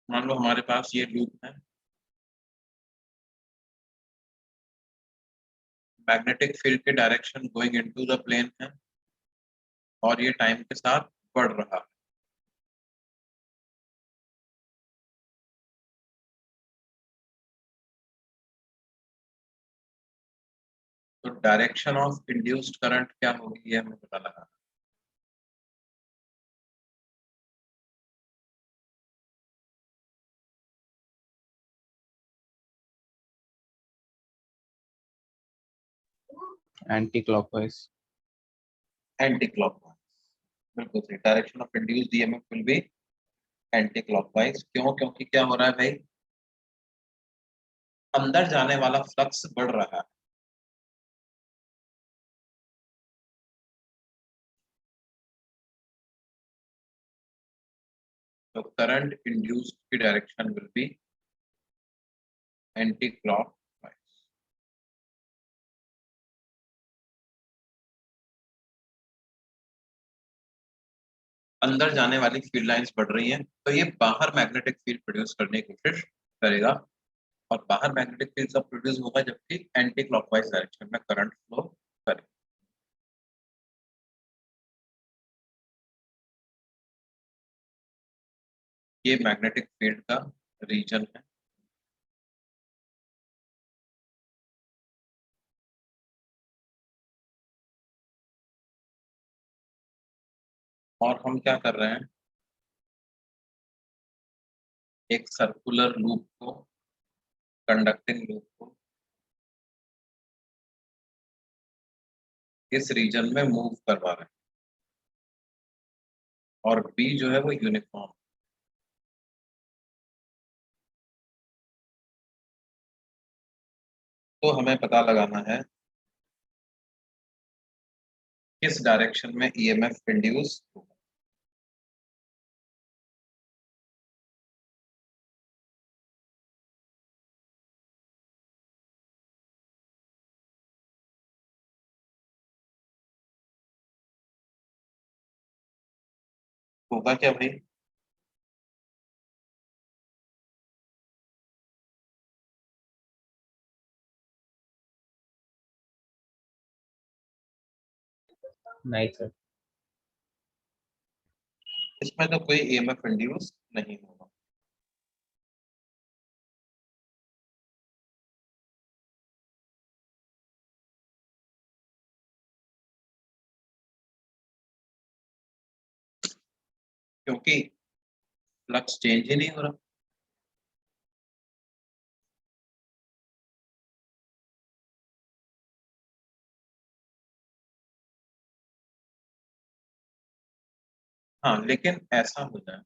मान लो हमारे पास ये लूप है, मैग्नेटिक फील्ड के direction going into the plane है और ये टाइम के साथ बढ़ रहा है। तो डायरेक्शन ऑफ इंड्यूस्ड करंट क्या होगी ये हमें पता लगा। Anti clockwise. एंटी क्लॉकवाइज, बिल्कुल सही। Direction of induced EMF will B anti clockwise. क्यों? क्योंकि क्या हो रहा है भाई, अंदर जाने वाला फ्लक्स बढ़ रहा है। तो करंट इंड्यूस्ड की direction will be anti clockwise. अंदर जाने वाली फील्ड लाइंस बढ़ रही हैं, तो ये बाहर मैग्नेटिक फील्ड प्रोड्यूस करने की कोशिश करेगा और बाहर मैग्नेटिक फील्ड सब प्रोड्यूस होगा जबकि एंटी क्लॉकवाइज डायरेक्शन में करंट फ्लो करे। ये मैग्नेटिक फील्ड का रीजन है। और हम क्या कर रहे हैं, एक सर्कुलर लूप को, कंडक्टिंग लूप को इस रीजन में मूव करवा रहे हैं और बी जो है वो यूनिफॉर्म। तो हमें पता लगाना है किस डायरेक्शन में ईएमएफ इंड्यूस होगा। होगा क्या भाई? नहीं सर। इसमें तो कोई ईएमएफ इंड्यूस नहीं होगा। क्योंकि फ्लक्स चेंज ही नहीं हो रहा। हाँ, लेकिन ऐसा हो जाए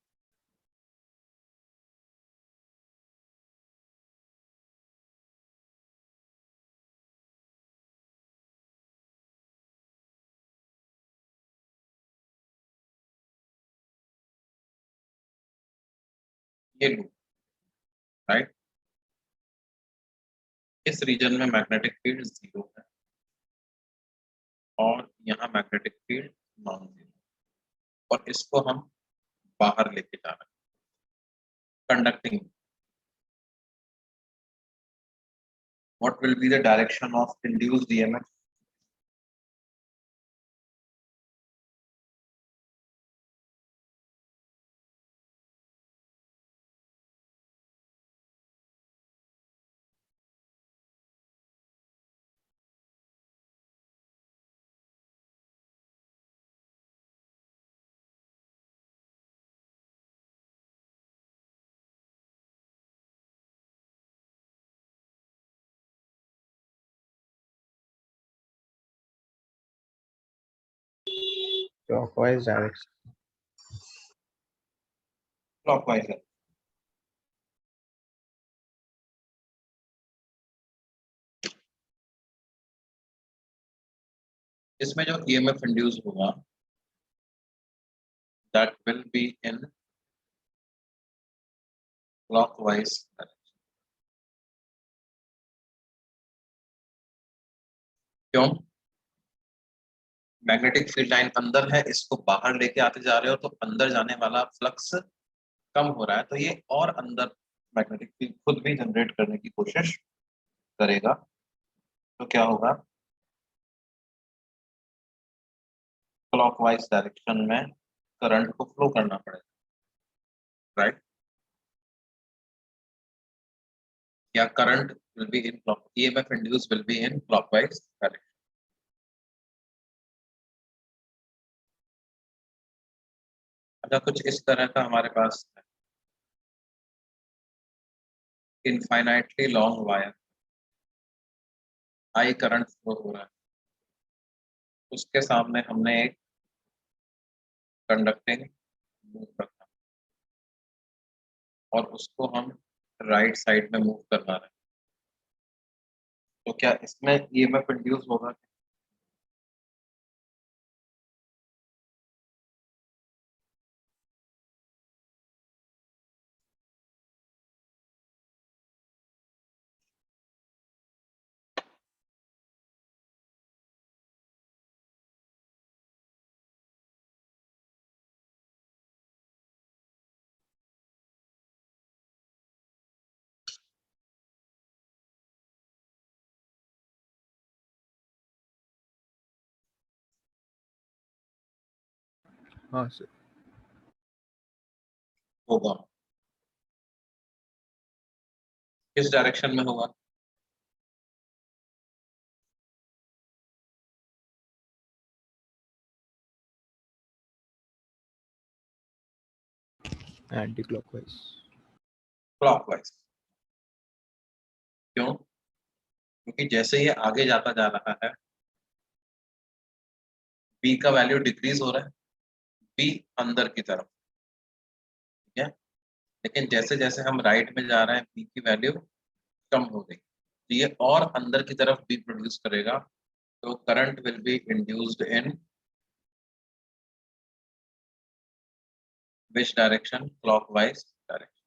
ये लूप, राइट, इस रीजन में मैग्नेटिक फील्ड 0 है और यहाँ मैग्नेटिक फील्ड नॉन 0, और इसको हम बाहर लेके जा रहे हैं conducting. What will be the direction of induced EMF? clockwise direction. Clockwise है। इसमें जो ईएमएफ इंड्यूस होगा that will be in clockwise direction. क्यों? मैग्नेटिक फील्ड लाइन अंदर है, इसको बाहर लेके आते जा रहे हो तो अंदर जाने वाला फ्लक्स कम हो रहा है, तो ये और अंदर मैग्नेटिक फील्ड खुद भी जनरेट करने की कोशिश करेगा। तो क्या होगा, क्लॉकवाइज डायरेक्शन में करंट को फ्लो करना पड़ेगा, राइट? या current will be in clock, EMF induce will be in clockwise direction. अच्छा, कुछ इस तरह का हमारे पास infinitely long wire, high current flow हो रहा है, उसके सामने हमने एक कंडक्टिंग मूव रखा और उसको हम राइट साइड में मूव करवा रहे हैं, तो क्या इसमें ईएमएफ इंड्यूस होगा? हाँ सर। होगा। किस डायरेक्शन में होगा? Anti clockwise. क्लॉकवाइज। क्यों? क्योंकि जैसे ये आगे जाता जा रहा है, बी का वैल्यू डिक्रीज हो रहा है, बी अंदर की तरफ, ठीक है? लेकिन जैसे जैसे हम राइट में जा रहे हैं, बी की वैल्यू कम हो गई, तो ये और अंदर की तरफ बी प्रोड्यूस करेगा, तो current will be induced in which direction? Clockwise direction.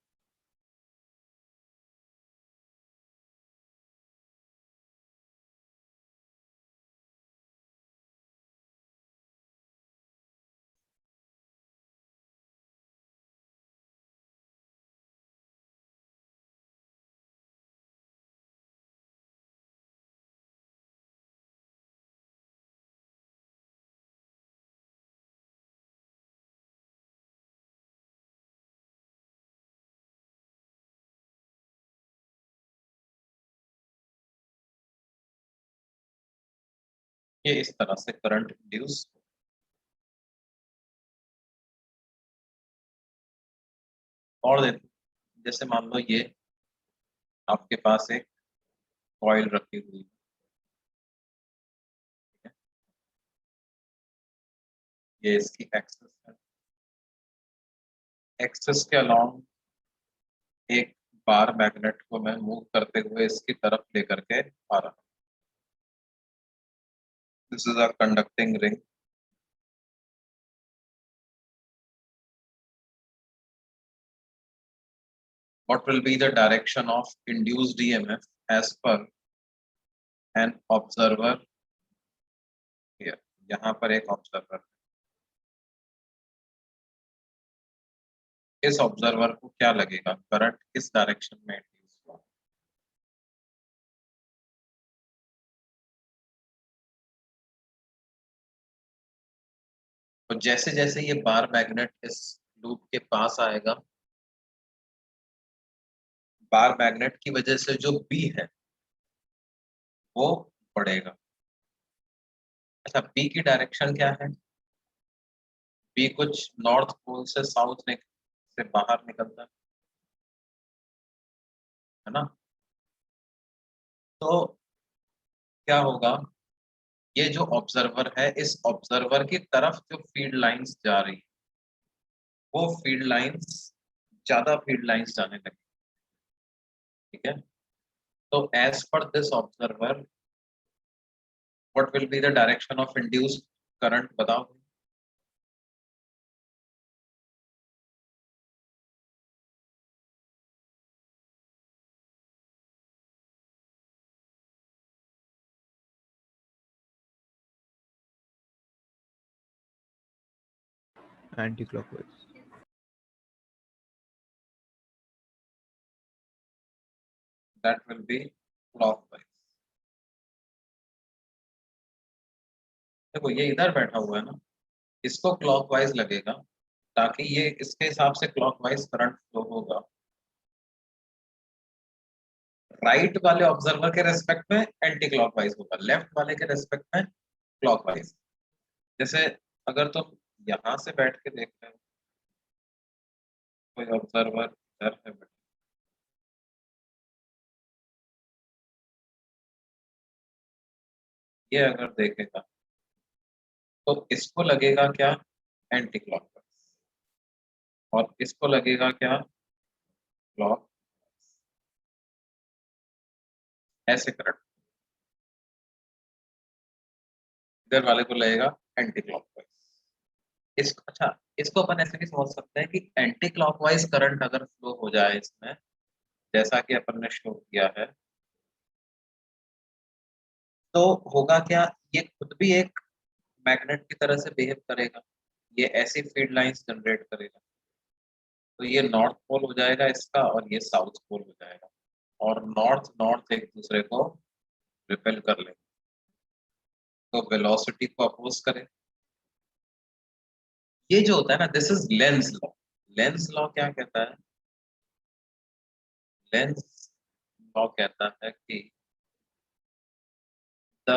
ये इस तरह से करंट इंड्यूस। और देखो, जैसे मान लो ये आपके पास एक कॉइल रखी हुई है, ठीक है? ये इसकी एक्सेस है, एक्सेस के अलोंग एक बार मैग्नेट को मैं मूव करते हुए इसकी तरफ लेकर के आ रहा हूँ। This is a conducting ring. What will be the direction of induced EMF as per an observer here? यहाँ पर एक ऑब्जर्वर, इस ऑब्जर्वर को क्या लगेगा, करंट किस डायरेक्शन में इंड्यूस हुआ? तो जैसे जैसे ये बार मैग्नेट इस लूप के पास आएगा, बार मैग्नेट की वजह से जो बी है वो बढ़ेगा। अच्छा, बी की डायरेक्शन क्या है? बी कुछ नॉर्थ पोल से साउथ से बाहर निकलता है ना? तो क्या होगा, ये जो ऑब्जर्वर है, इस ऑब्जर्वर की तरफ जो फील्ड लाइंस जा रही है, वो फील्ड लाइंस ज्यादा फील्ड लाइंस जाने लगी। ठीक है, तो as per this observer what will be the direction of induced current, बताओ। Anti-clockwise. That will be clockwise। देखो ये इधर बैठा हुआ है ना, इसको क्लॉकवाइज लगेगा, ताकि ये इसके हिसाब से क्लॉकवाइज करंट फ्लो होगा। राइट वाले ऑब्जर्वर के रेस्पेक्ट में एंटी क्लॉकवाइज होगा, लेफ्ट वाले के रेस्पेक्ट में क्लॉकवाइज। जैसे अगर तुम यहाँ से बैठ के देख रहे हो, कोई ऑब्जर्वर इधर है बैठा, ये अगर देखेगा तो इसको लगेगा क्या, एंटी क्लॉकवाइज, और इसको लगेगा क्या, क्लॉक, ऐसे करंट। इधर वाले को लगेगा एंटी क्लॉकवाइज। इसको अच्छा, इसको अपन ऐसे भी समझ सकते हैं कि एंटी क्लॉकवाइज करंट अगर फ्लो हो जाए इसमें, जैसा कि अपन ने शो किया है, तो होगा क्या, ये खुद भी एक मैग्नेट की तरह से बिहेव करेगा, ये ऐसी फील्ड लाइंस जनरेट करेगा। तो ये नॉर्थ पोल हो जाएगा इसका, और ये साउथ पोल हो जाएगा, और नॉर्थ नॉर्थ एक दूसरे को रिपेल कर लेंगे, तो वेलोसिटी को अपोज करें। ये जो होता है ना, this is Lenz law. Lenz law क्या कहता है, लेंस लॉ कहता है कि the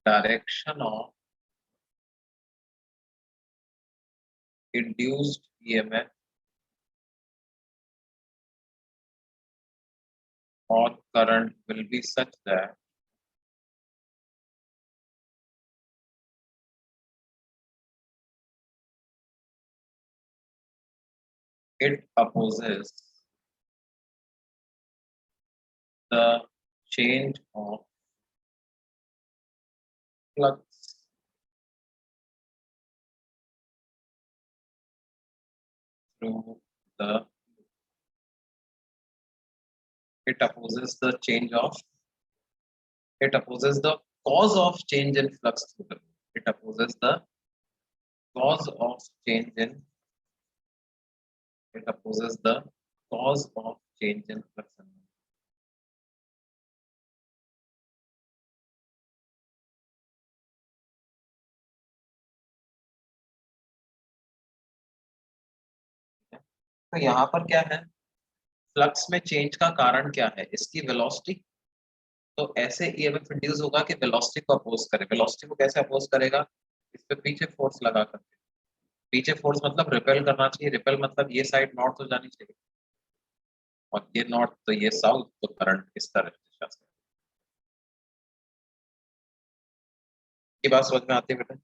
direction of induced EMF or current will be such that it opposes the change of flux through the, it opposes the change of, it opposes the cause of change in flux through the, it opposes the cause of change in, it opposes the cause of change in flux. तो यहाँ पर क्या है, flux में change का कारण क्या है, इसकी वेलोसिटी। तो ऐसे ईएमएफ इंड्यूस होगा कि वेलोसिटी को अपोज करे। वेलोसिटी को कैसे अपोज करेगा, इस पे पीछे फोर्स लगा करके। पीछे फोर्स मतलब रिपेल करना चाहिए, रिपेल मतलब ये साइड नॉर्थ हो जानी चाहिए, और ये नॉर्थ तो ये साउथ, तो करंट इस तरह दिशा से। ये बात समझ में आती है बेटा।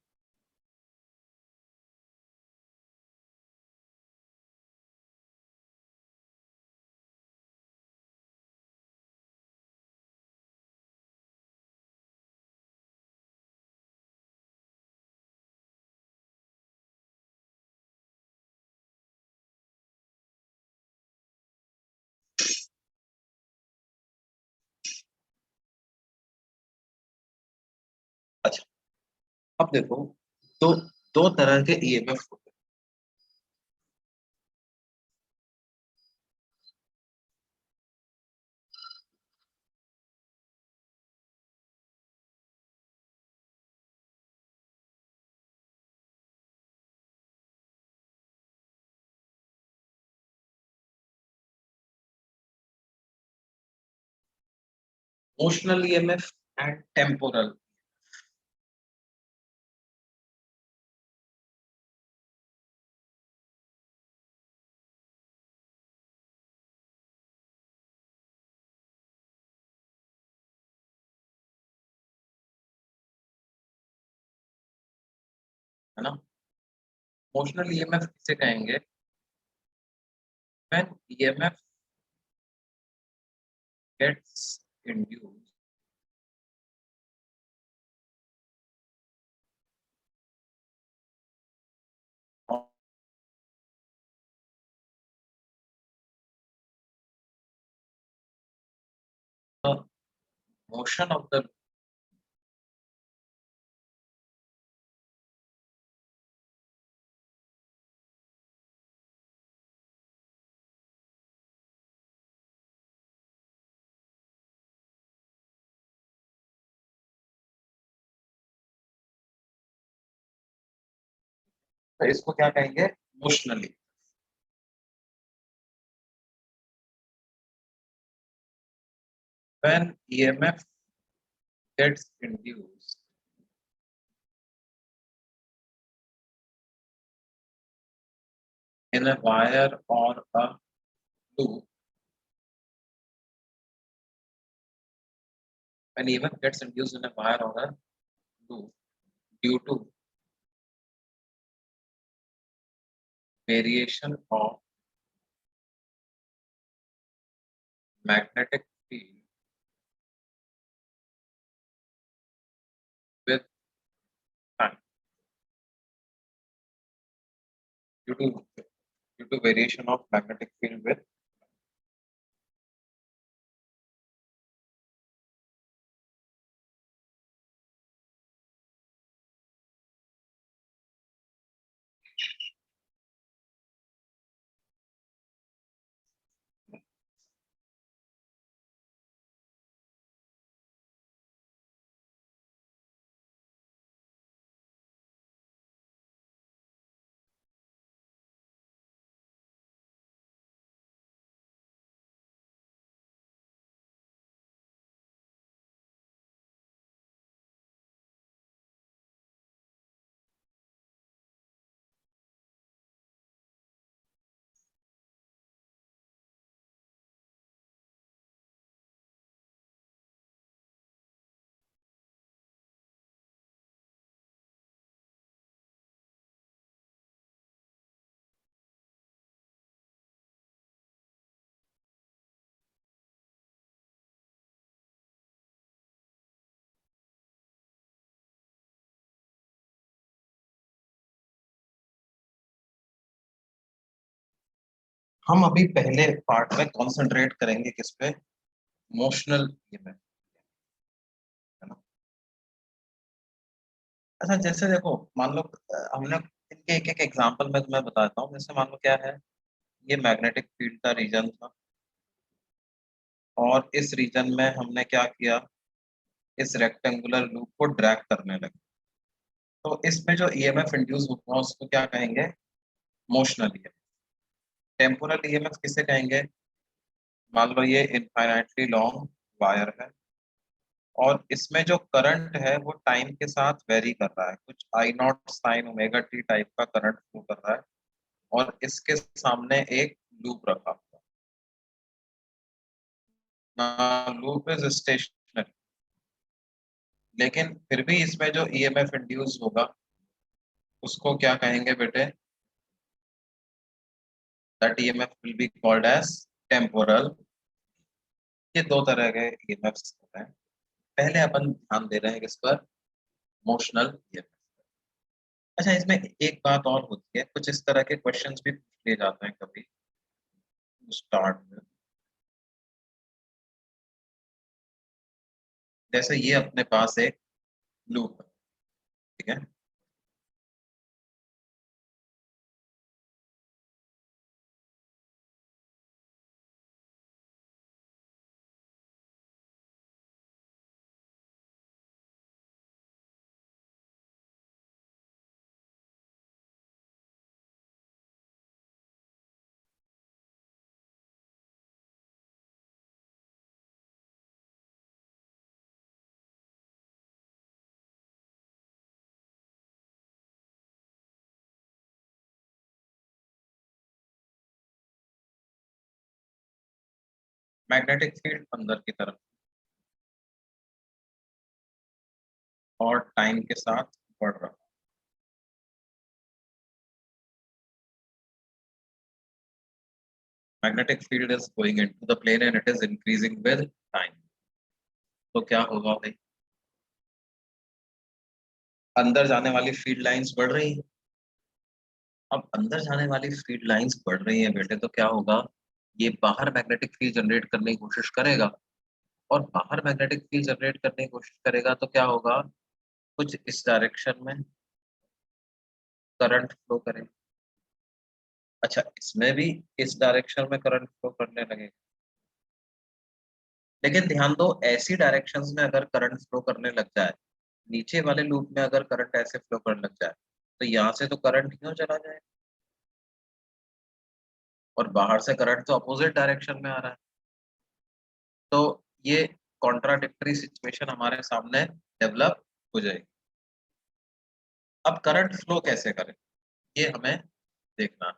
अच्छा, अब देखो, दो दो तरह के ईएमएफ होते हैं। Motional EMF and temporal. है ना। मोशनल ईएमएफ किसे कहेंगे? When EMF gets induced the motion of the तो इसको क्या कहेंगे? मोशनली। When EMF gets induced in a wire or a loop, when EMF gets induced in a wire or a loop due to variation of magnetic field with time, due to variation of magnetic field with हम अभी पहले part में concentrate करेंगे किस पे? Motional EMF, है ना। अच्छा जैसे देखो मान लो हमने इनके एक एक एग्जांपल में तुम्हें बताता हूँ। जैसे मान लो क्या है, ये मैग्नेटिक फील्ड का रीजन था और इस रीजन में हमने क्या किया, इस रेक्टेंगुलर लूप को ड्रैग करने लगे। तो इसमें जो ईएमएफ इंड्यूस हुआ उसको क्या कहेंगे? Motional EMF. टेम्पोरल ईएमएफ किसे कहेंगे? मान लो ये इनफाइनाइटली लॉन्ग वायर है और इसमें जो करंट है वो टाइम के साथ वेरी कर रहा है, कुछ I naught sine omega T type का करंट फ्लो कर रहा है और इसके सामने एक लूप रखा हुआ है। लूप इज स्टेशनरी, लेकिन फिर भी इसमें जो ईएमएफ इंड्यूस होगा उसको क्या कहेंगे बेटे? That EMF will be called as temporal. ये दो तरह के ईएमएफ्स होते हैं। पहले अपन ध्यान दे रहे हैं किस पर? Motional EMF. अच्छा इसमें एक बात और होती है, कुछ इस तरह के क्वेश्चंस भी पूछ लिए जाते हैं कभी स्टार्ट में। जैसे ये अपने पास एक लूप है, ठीक है। मैग्नेटिक फील्ड अंदर की तरफ और टाइम के साथ बढ़ रहा है। magnetic field is going into the plane and it is increasing with time. तो क्या होगा भाई, अंदर जाने वाली फील्ड लाइंस बढ़ रही है। अब अंदर जाने वाली फील्ड लाइंस बढ़ रही है बेटे, तो क्या होगा, ये बाहर मैग्नेटिक फील्ड जनरेट करने की कोशिश करेगा, और बाहर मैग्नेटिक फील्ड जनरेट करने की कोशिश करेगा तो क्या होगा, कुछ इस डायरेक्शन में करंट फ्लो करेगा। अच्छा, इसमें भी इस डायरेक्शन में करंट फ्लो करने लगेगा, लेकिन ध्यान दो, ऐसी डायरेक्शंस में अगर करंट फ्लो करने लग जाए, नीचे वाले लूप में अगर करंट ऐसे फ्लो करने लग जाए, तो यहाँ से तो करंट क्यों चला जाए, और बाहर से करंट तो अपोजिट डायरेक्शन में आ रहा है। तो ये कॉन्ट्राडिक्टरी सिचुएशन हमारे सामने डेवलप हो जाएगी। अब करंट फ्लो कैसे करें, ये हमें देखना है।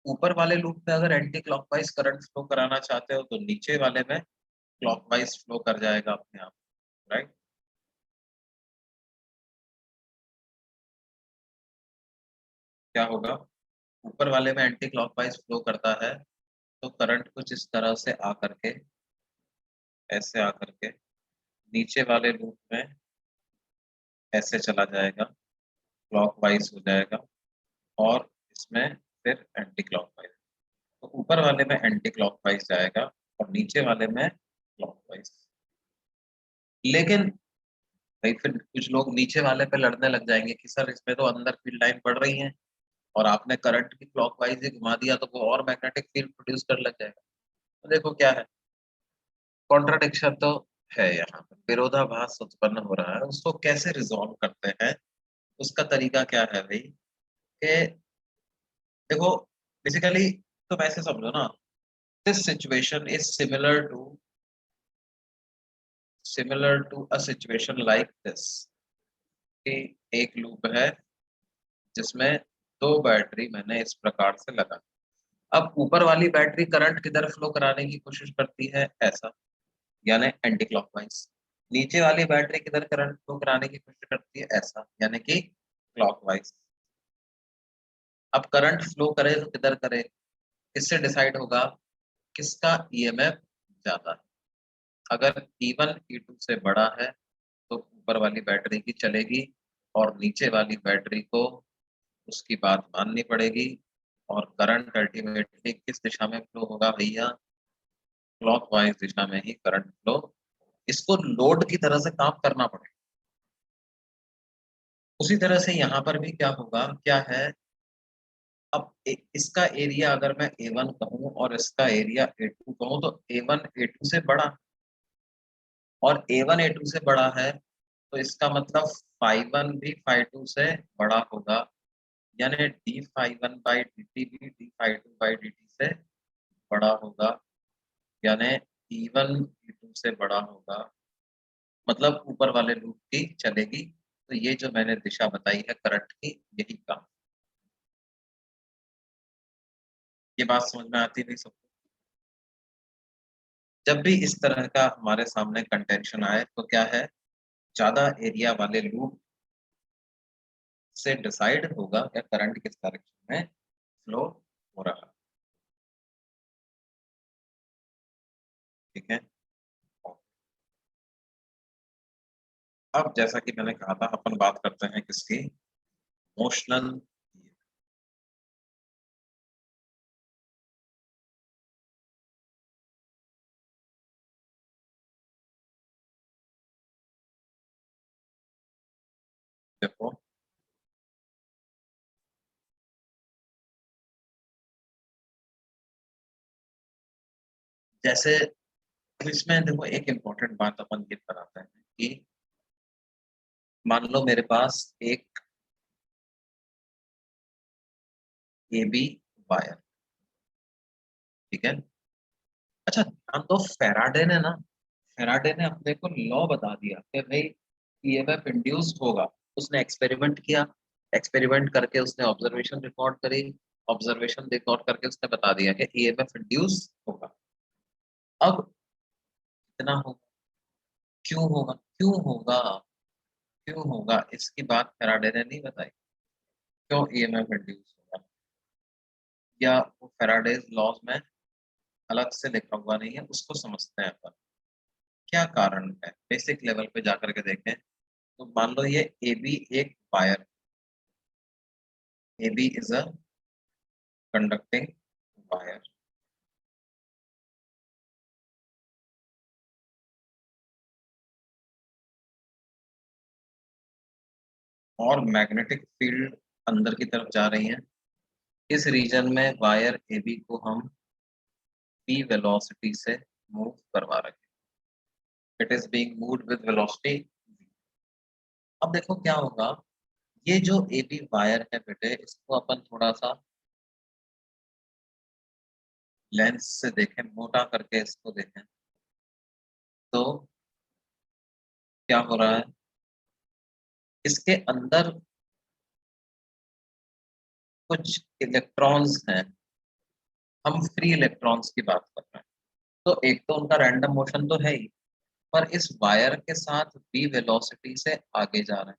ऊपर वाले लूप में अगर एंटी क्लॉकवाइज करंट फ्लो कराना चाहते हो तो नीचे वाले में क्लॉकवाइज फ्लो कर जाएगा अपने आप, राइट। क्या होगा, ऊपर वाले में एंटी क्लॉकवाइज फ्लो करता है तो करंट कुछ इस तरह से आ करके, ऐसे आ करके नीचे वाले लूप में ऐसे चला जाएगा, क्लॉकवाइज हो जाएगा, और इसमें फिर एंटी क्लॉकवाइज। तो ऊपर वाले में एंटी क्लॉकवाइज जाएगा और नीचे वाले में क्लॉकवाइज। लेकिन भाई फिर कुछ लोग नीचे वाले पे लड़ने लग जाएंगे कि सर इसमें तो अंदर फील्ड लाइन बढ़ रही है और आपने करंट की क्लॉकवाइज ही घुमा दिया तो वो और मैग्नेटिक फील्ड प्रोड्यूस कर लग जाएगा। तो देखो क्या है, कॉन्ट्राडिक्शन तो है, यहाँ पर विरोधाभास उत्पन्न हो रहा है। उसको कैसे रिजॉल्व करते हैं, उसका तरीका क्या है भाई, कि देखो बेसिकली तुम ऐसे समझो ना, this situation is similar to a situation like this, कि एक लूप है जिसमें दो बैटरी मैंने इस प्रकार से लगा। अब ऊपर वाली बैटरी करंट किधर फ्लो कराने की कोशिश करती है, ऐसा, यानी एंटी क्लॉकवाइज। नीचे वाली बैटरी किधर करंट फ्लो कराने की कोशिश करती है, ऐसा, यानी कि क्लॉकवाइज। अब करंट फ्लो करे तो किधर करे, इससे डिसाइड होगा किसका ईएमएफ ज्यादा है। अगर E1 E2 से बड़ा है तो ऊपर वाली बैटरी की चलेगी, और नीचे वाली बैटरी को उसकी बात माननी पड़ेगी, और करंट अल्टीमेटली किस दिशा में फ्लो होगा भैया, क्लॉकवाइज दिशा में ही करंट फ्लो। इसको लोड की तरह से काम करना पड़ेगा। उसी तरह से यहाँ पर भी क्या होगा, क्या है, अब इसका एरिया अगर मैं A1 कहूँ और इसका एरिया A2 कहूँ, तो A1 A2 से बड़ा, और A1 A2 से बड़ा है तो इसका मतलब phi1 भी phi2 से बड़ा होगा, यानी d phi1 by dt भी d phi2 by dt से बड़ा होगा, यानी E1 E2 से बड़ा होगा। मतलब ऊपर वाले लूप की चलेगी। तो ये जो मैंने दिशा बताई है करंट की, यही काम। ये बात समझ में आती नहीं सबको? जब भी इस तरह का हमारे सामने कंटेंशन आए तो क्या है, ज्यादा एरिया वाले लूप से डिसाइड होगा या करंट किस डायरेक्शन में फ्लो हो रहा है। ठीक है, अब जैसा कि मैंने कहा था, अपन बात करते हैं किसकी, मोशनल। देखो जैसे इसमें देखो एक इम्पोर्टेंट बात अपन ये बताते हैं कि मान लो मेरे पास एक ए बी वायर, ठीक है। अच्छा ध्यान दो, फेराडे ने अपने को लॉ बता दिया कि भाई ईएमएफ इंड्यूस होगा। उसने एक्सपेरिमेंट किया, एक्सपेरिमेंट करके उसने ऑब्जर्वेशन रिकॉर्ड करी, ऑब्जर्वेशन रिकॉर्ड करके उसने बता दिया कि ईएमएफ इंड्यूस होगा। अब इतना होगा, क्यों होगा, क्यों होगा, क्यों होगा, इसकी बात फेराडे ने नहीं बताई, क्यों ईएमएफ इंड्यूस होगा। या वो फैराडेज लॉज में अलग से लिखा हुआ नहीं है, उसको समझते हैं अपन। क्या कारण है, बेसिक लेवल पे जाकर के देखें तो मान लो ये ए बी एक wire, A B is a conducting wire, और मैग्नेटिक फील्ड अंदर की तरफ जा रही है। इस रीजन में वायर ए बी को हम v वेलोसिटी से मूव करवा रहे हैं, it is being moved with velocity. अब देखो क्या होगा, ये जो ए बी वायर है बेटे, इसको अपन थोड़ा सा लेंस से देखें, मोटा करके इसको देखें तो क्या हो रहा है, इसके अंदर कुछ इलेक्ट्रॉन्स हैं, हम फ्री इलेक्ट्रॉन्स की बात कर रहे हैं। तो एक तो उनका रैंडम मोशन तो है ही, पर इस वायर के साथ v वेलोसिटी से आगे जा रहे हैं,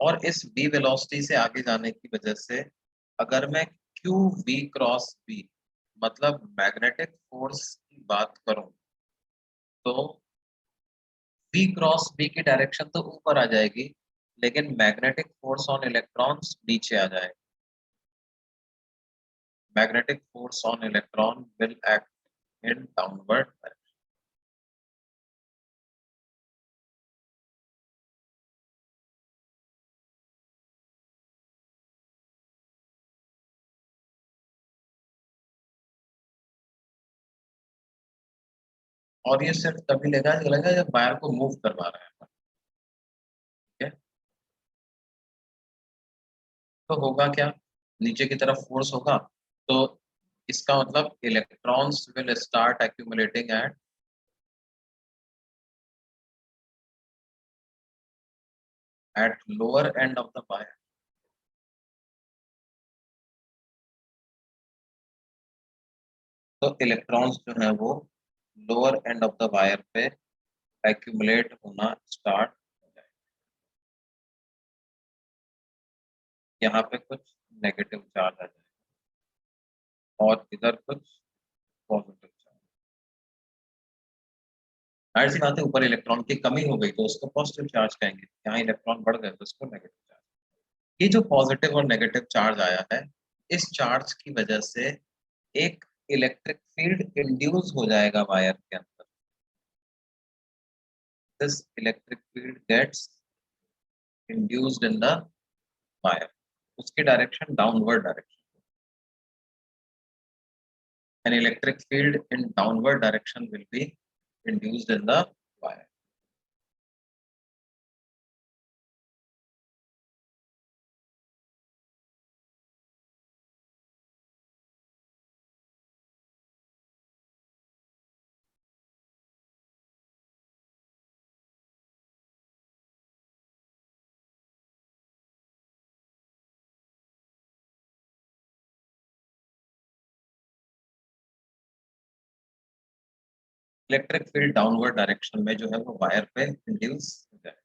और इस v वेलोसिटी से आगे जाने की वजह से अगर मैं q v क्रॉस v मतलब मैग्नेटिक फोर्स की बात करूं तो v क्रॉस v की डायरेक्शन तो ऊपर आ जाएगी, लेकिन मैग्नेटिक फोर्स ऑन इलेक्ट्रॉन्स नीचे आ जाएगा। Magnetic force on electron will act in downward. और ये सिर्फ तभी लगेगा जब वायर को मूव करवा रहे हैं, ठीक है। तो होगा क्या, नीचे की तरफ फोर्स होगा, तो इसका मतलब electrons will start accumulating at lower end of the wire. तो इलेक्ट्रॉन्स जो है वो lower end of the wire पे एक्यूमुलेट होना स्टार्ट हो जाएगा। यहाँ पे कुछ नेगेटिव चार्ज आ जाएगा और इधर कुछ पॉजिटिव चार्ज। जाहिर सी बात है, ऊपर इलेक्ट्रॉन की कमी हो गई तो उसको पॉजिटिव चार्ज कहेंगे, यहाँ इलेक्ट्रॉन बढ़ गए तो इसको नेगेटिव चार्ज। ये जो पॉजिटिव और नेगेटिव चार्ज आया है, इस चार्ज की वजह से एक इलेक्ट्रिक फील्ड इंड्यूस हो जाएगा वायर के अंदर। This electric field gets induced in the wire, उसकी direction downward direction, an electric field in downward direction will be induced in the wire. Electric field downward direction में जो है वो wire पे इंड्यूस हो जाएगा।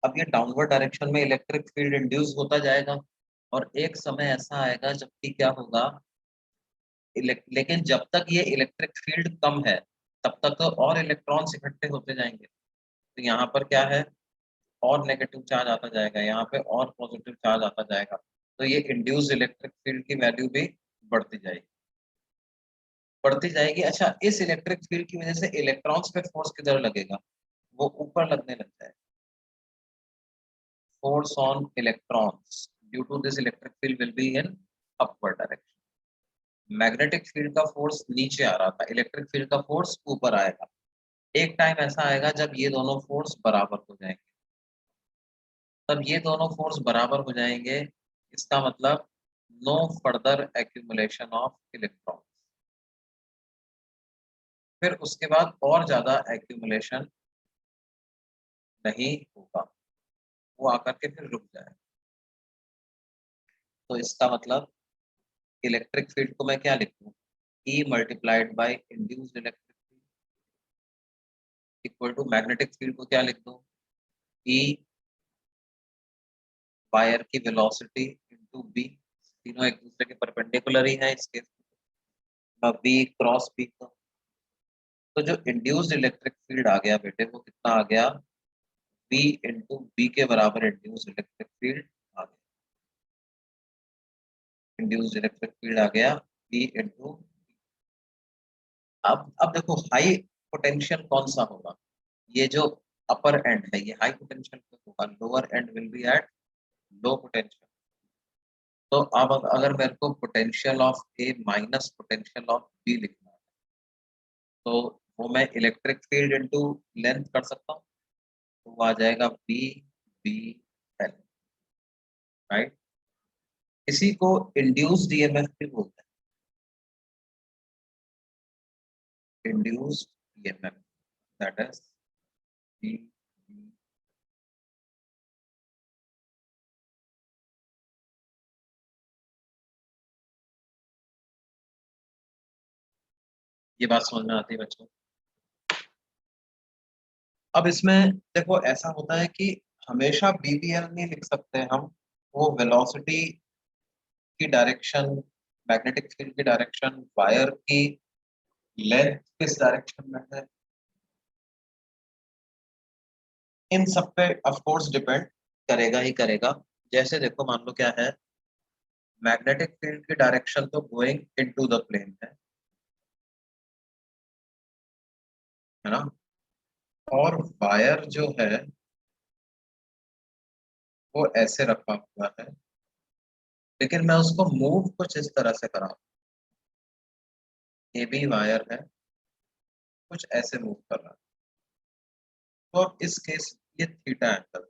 अब ये डाउनवर्ड डायरेक्शन में इलेक्ट्रिक फील्ड इंड्यूस होता जाएगा, और एक समय ऐसा आएगा जबकि क्या होगा, लेकिन जब तक ये इलेक्ट्रिक फील्ड कम है तब तक तो और इलेक्ट्रॉन्स इकट्ठे होते जाएंगे। तो यहाँ पर क्या है, और नेगेटिव चार्ज आता जाएगा, यहाँ पे और पॉजिटिव चार्ज आता जाएगा, तो ये इंड्यूस्ड इलेक्ट्रिक फील्ड की वैल्यू भी बढ़ती जाएगी, बढ़ती जाएगी। अच्छा, इस इलेक्ट्रिक फील्ड की वजह से इलेक्ट्रॉन्स पे फोर्स किधर लगेगा, वो ऊपर लगने लगता है। Force on electrons due to this electric field will be in upward direction. Magnetic field का फोर्स नीचे आ रहा था, इलेक्ट्रिक फील्ड का फोर्स ऊपर आएगा। एक टाइम ऐसा आएगा जब ये दोनों फोर्स बराबर हो जाएंगे, तब ये दोनों फोर्स बराबर हो जाएंगे, इसका मतलब no further accumulation of electron. फिर उसके बाद और ज्यादा एक्यूमुलेशन नहीं होगा, वो आकर के फिर रुक जाए। तो इसका मतलब इलेक्ट्रिक फील्ड को मैं क्या लिखूं, E multiplied by induced electric field equal to magnetic field को क्या लिख दूं, E वायर की वेलोसिटी इंटू बी। तीनों एक दूसरे के परपेंडिकुलर ही है इस केस में, बी क्रॉस बी का। तो जो इंड्यूस्ड इलेक्ट्रिक फील्ड आ गया बेटे वो कितना आ गया, बी इंटू बी के बराबर इंड्यूस्ड इलेक्ट्रिक फील्ड आ गया। इंड्यूस्ड इलेक्ट्रिक फील्ड आ गया बी इंटू। अब देखो हाई पोटेंशियल कौन सा होगा, ये जो अपर एंड है ये हाई पोटेंशियल होगा, lower end will be at low potential. तो अब अगर मेरे को potential of A minus potential of B लिखना है तो वो मैं इलेक्ट्रिक फील्ड इनटू लेंथ कर सकता हूँ, तो वो आ जाएगा बी बी एल, राइट। इसी को इंड्यूस्ड ईएमएफ भी बोलते हैं, induced EMF, that is B. ये बात समझ में आती है बच्चों। अब इसमें देखो ऐसा होता है कि हमेशा बीबीएल नहीं लिख सकते हम, वो वेलोसिटी की डायरेक्शन, मैग्नेटिक फील्ड की डायरेक्शन, वायर की लेंथ किस डायरेक्शन में है, इन सब पे ऑफ कोर्स डिपेंड करेगा ही करेगा। जैसे देखो मान लो क्या है, मैग्नेटिक फील्ड की डायरेक्शन तो गोइंग इनटू द प्लेन है ना, और वायर जो है वो ऐसे रखा हुआ है, लेकिन मैं उसको मूव कुछ इस तरह से करा, ये भी वायर है, कुछ ऐसे मूव कर रहा है। तो अब इस केस ये थीटा एंगल,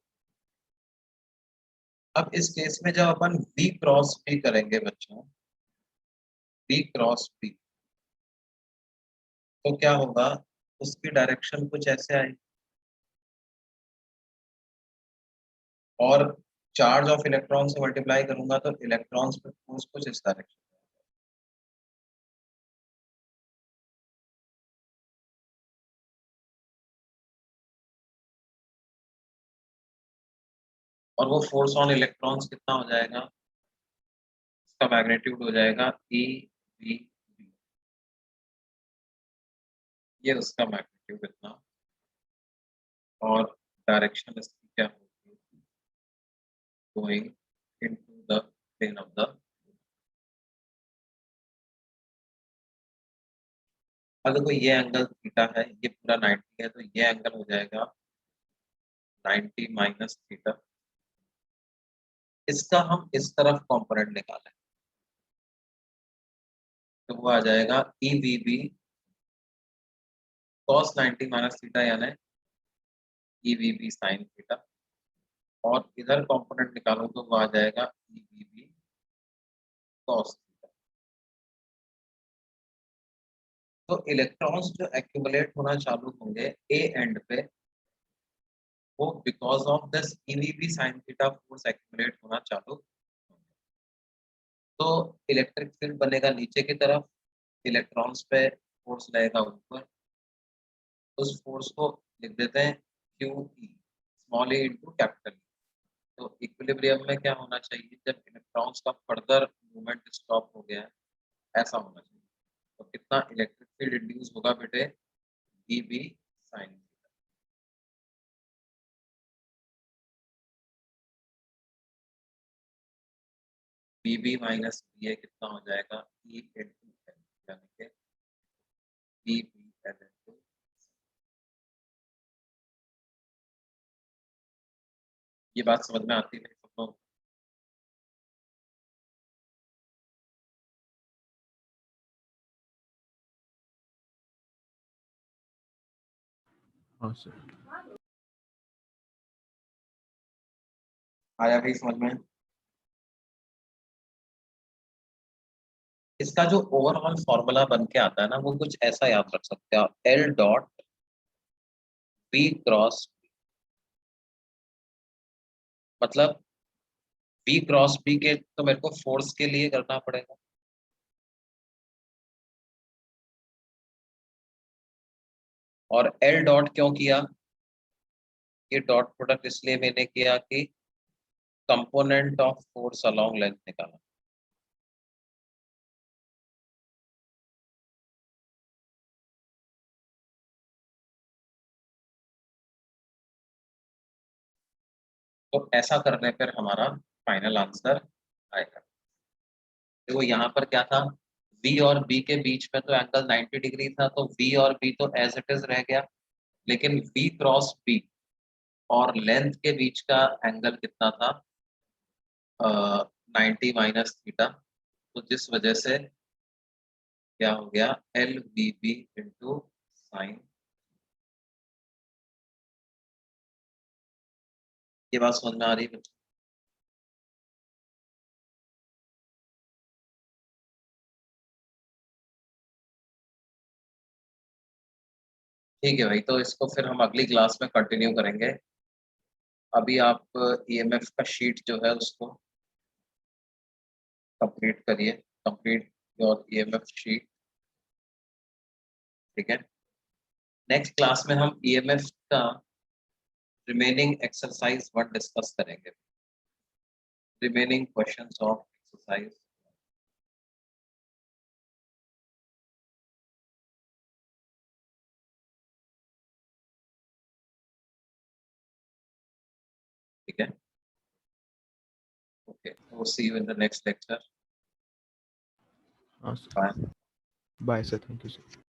अब इस केस में जब अपन v क्रॉस p करेंगे बच्चों, v क्रॉस p, तो क्या होगा, उसकी डायरेक्शन कुछ ऐसे आएगी, और चार्ज ऑफ इलेक्ट्रॉन से मल्टीप्लाई करूंगा तो इलेक्ट्रॉन्स पे फोर्स कुछ इस डायरेक्शन, और वो फोर्स ऑन इलेक्ट्रॉन्स कितना हो जाएगा, इसका मैग्नीट्यूड हो जाएगा ई वी बी, ये उसका मैग्नीट्यूड इतना, और डायरेक्शन इसकी क्या होगी, going into the plane of the. अब देखो ये एंगल थीटा है, ये पूरा 90 है, तो ये एंगल हो जाएगा 90 माइनस थीटा। इसका हम इस तरफ कंपोनेंट निकालें तो वो आ जाएगा E V B cos 90 minus theta, यानी E V B sine theta, और इधर कंपोनेंट निकालो तो वो आ जाएगा E V B cos theta. तो इलेक्ट्रॉन्स जो एक्यूमुलेट होना चालू होंगे ए एंड पे, वो because of this E V B sine theta force accumulate होना चालू होंगे। तो इलेक्ट्रिक फील्ड बनेगा नीचे की तरफ, इलेक्ट्रॉन्स पे फोर्स लगेगा ऊपर, उस फोर्स को लिख देते हैं क्यू ई, स्मॉल ए इंटू कैपिटल। तो इक्विलिब्रियम में क्या होना चाहिए, जब इलेक्ट्रॉन्स का फर्दर मूवमेंट स्टॉप हो गया है, ऐसा होना चाहिए। तो कितना इलेक्ट्रिक फील्ड इंड्यूस होगा बेटे, B B sine, B B minus B A कितना हो जाएगा, ई इंटू एल, यानी कि बी बी एल इंटू। ये बात समझ में आती है सब लोग। हाँ सर। आया भाई समझ में। इसका जो ओवरऑल फॉर्मूला बन के आता है ना, वो कुछ ऐसा याद रख सकते हो, एल डॉट बी क्रॉस, मतलब बी क्रॉस बी के तो मेरे को फोर्स के लिए करना पड़ेगा, और एल डॉट क्यों किया, ये डॉट प्रोडक्ट इसलिए मैंने किया कि component of force along length निकाला। तो ऐसा करने पर हमारा फाइनल आंसर आएगा। देखो यहाँ पर क्या था, V और B के बीच में तो एंगल 90 डिग्री था, तो V और B तो एज इट इज रह गया, लेकिन V क्रॉस B और लेंथ के बीच का एंगल कितना था, 90 माइनस थीटा, तो जिस वजह से क्या हो गया, LVB इंटू साइन। ये बात समझ में आ रही है? ठीक है भाई, तो इसको फिर हम अगली क्लास में कंटिन्यू करेंगे। अभी आप ईएमएफ का शीट जो है उसको कंप्लीट करिए, कंप्लीट योर ईएमएफ शीट। ठीक है, नेक्स्ट क्लास में हम ईएमएफ का रिमेनिंग एक्सरसाइज 1 डिस्कस करेंगे, रिमेनिंग क्वेश्चंस ऑफ एक्सरसाइज। ठीक है, okay, we'll see you in the next lecture. हाँ sir, Bye. Bye sir, thank you sir.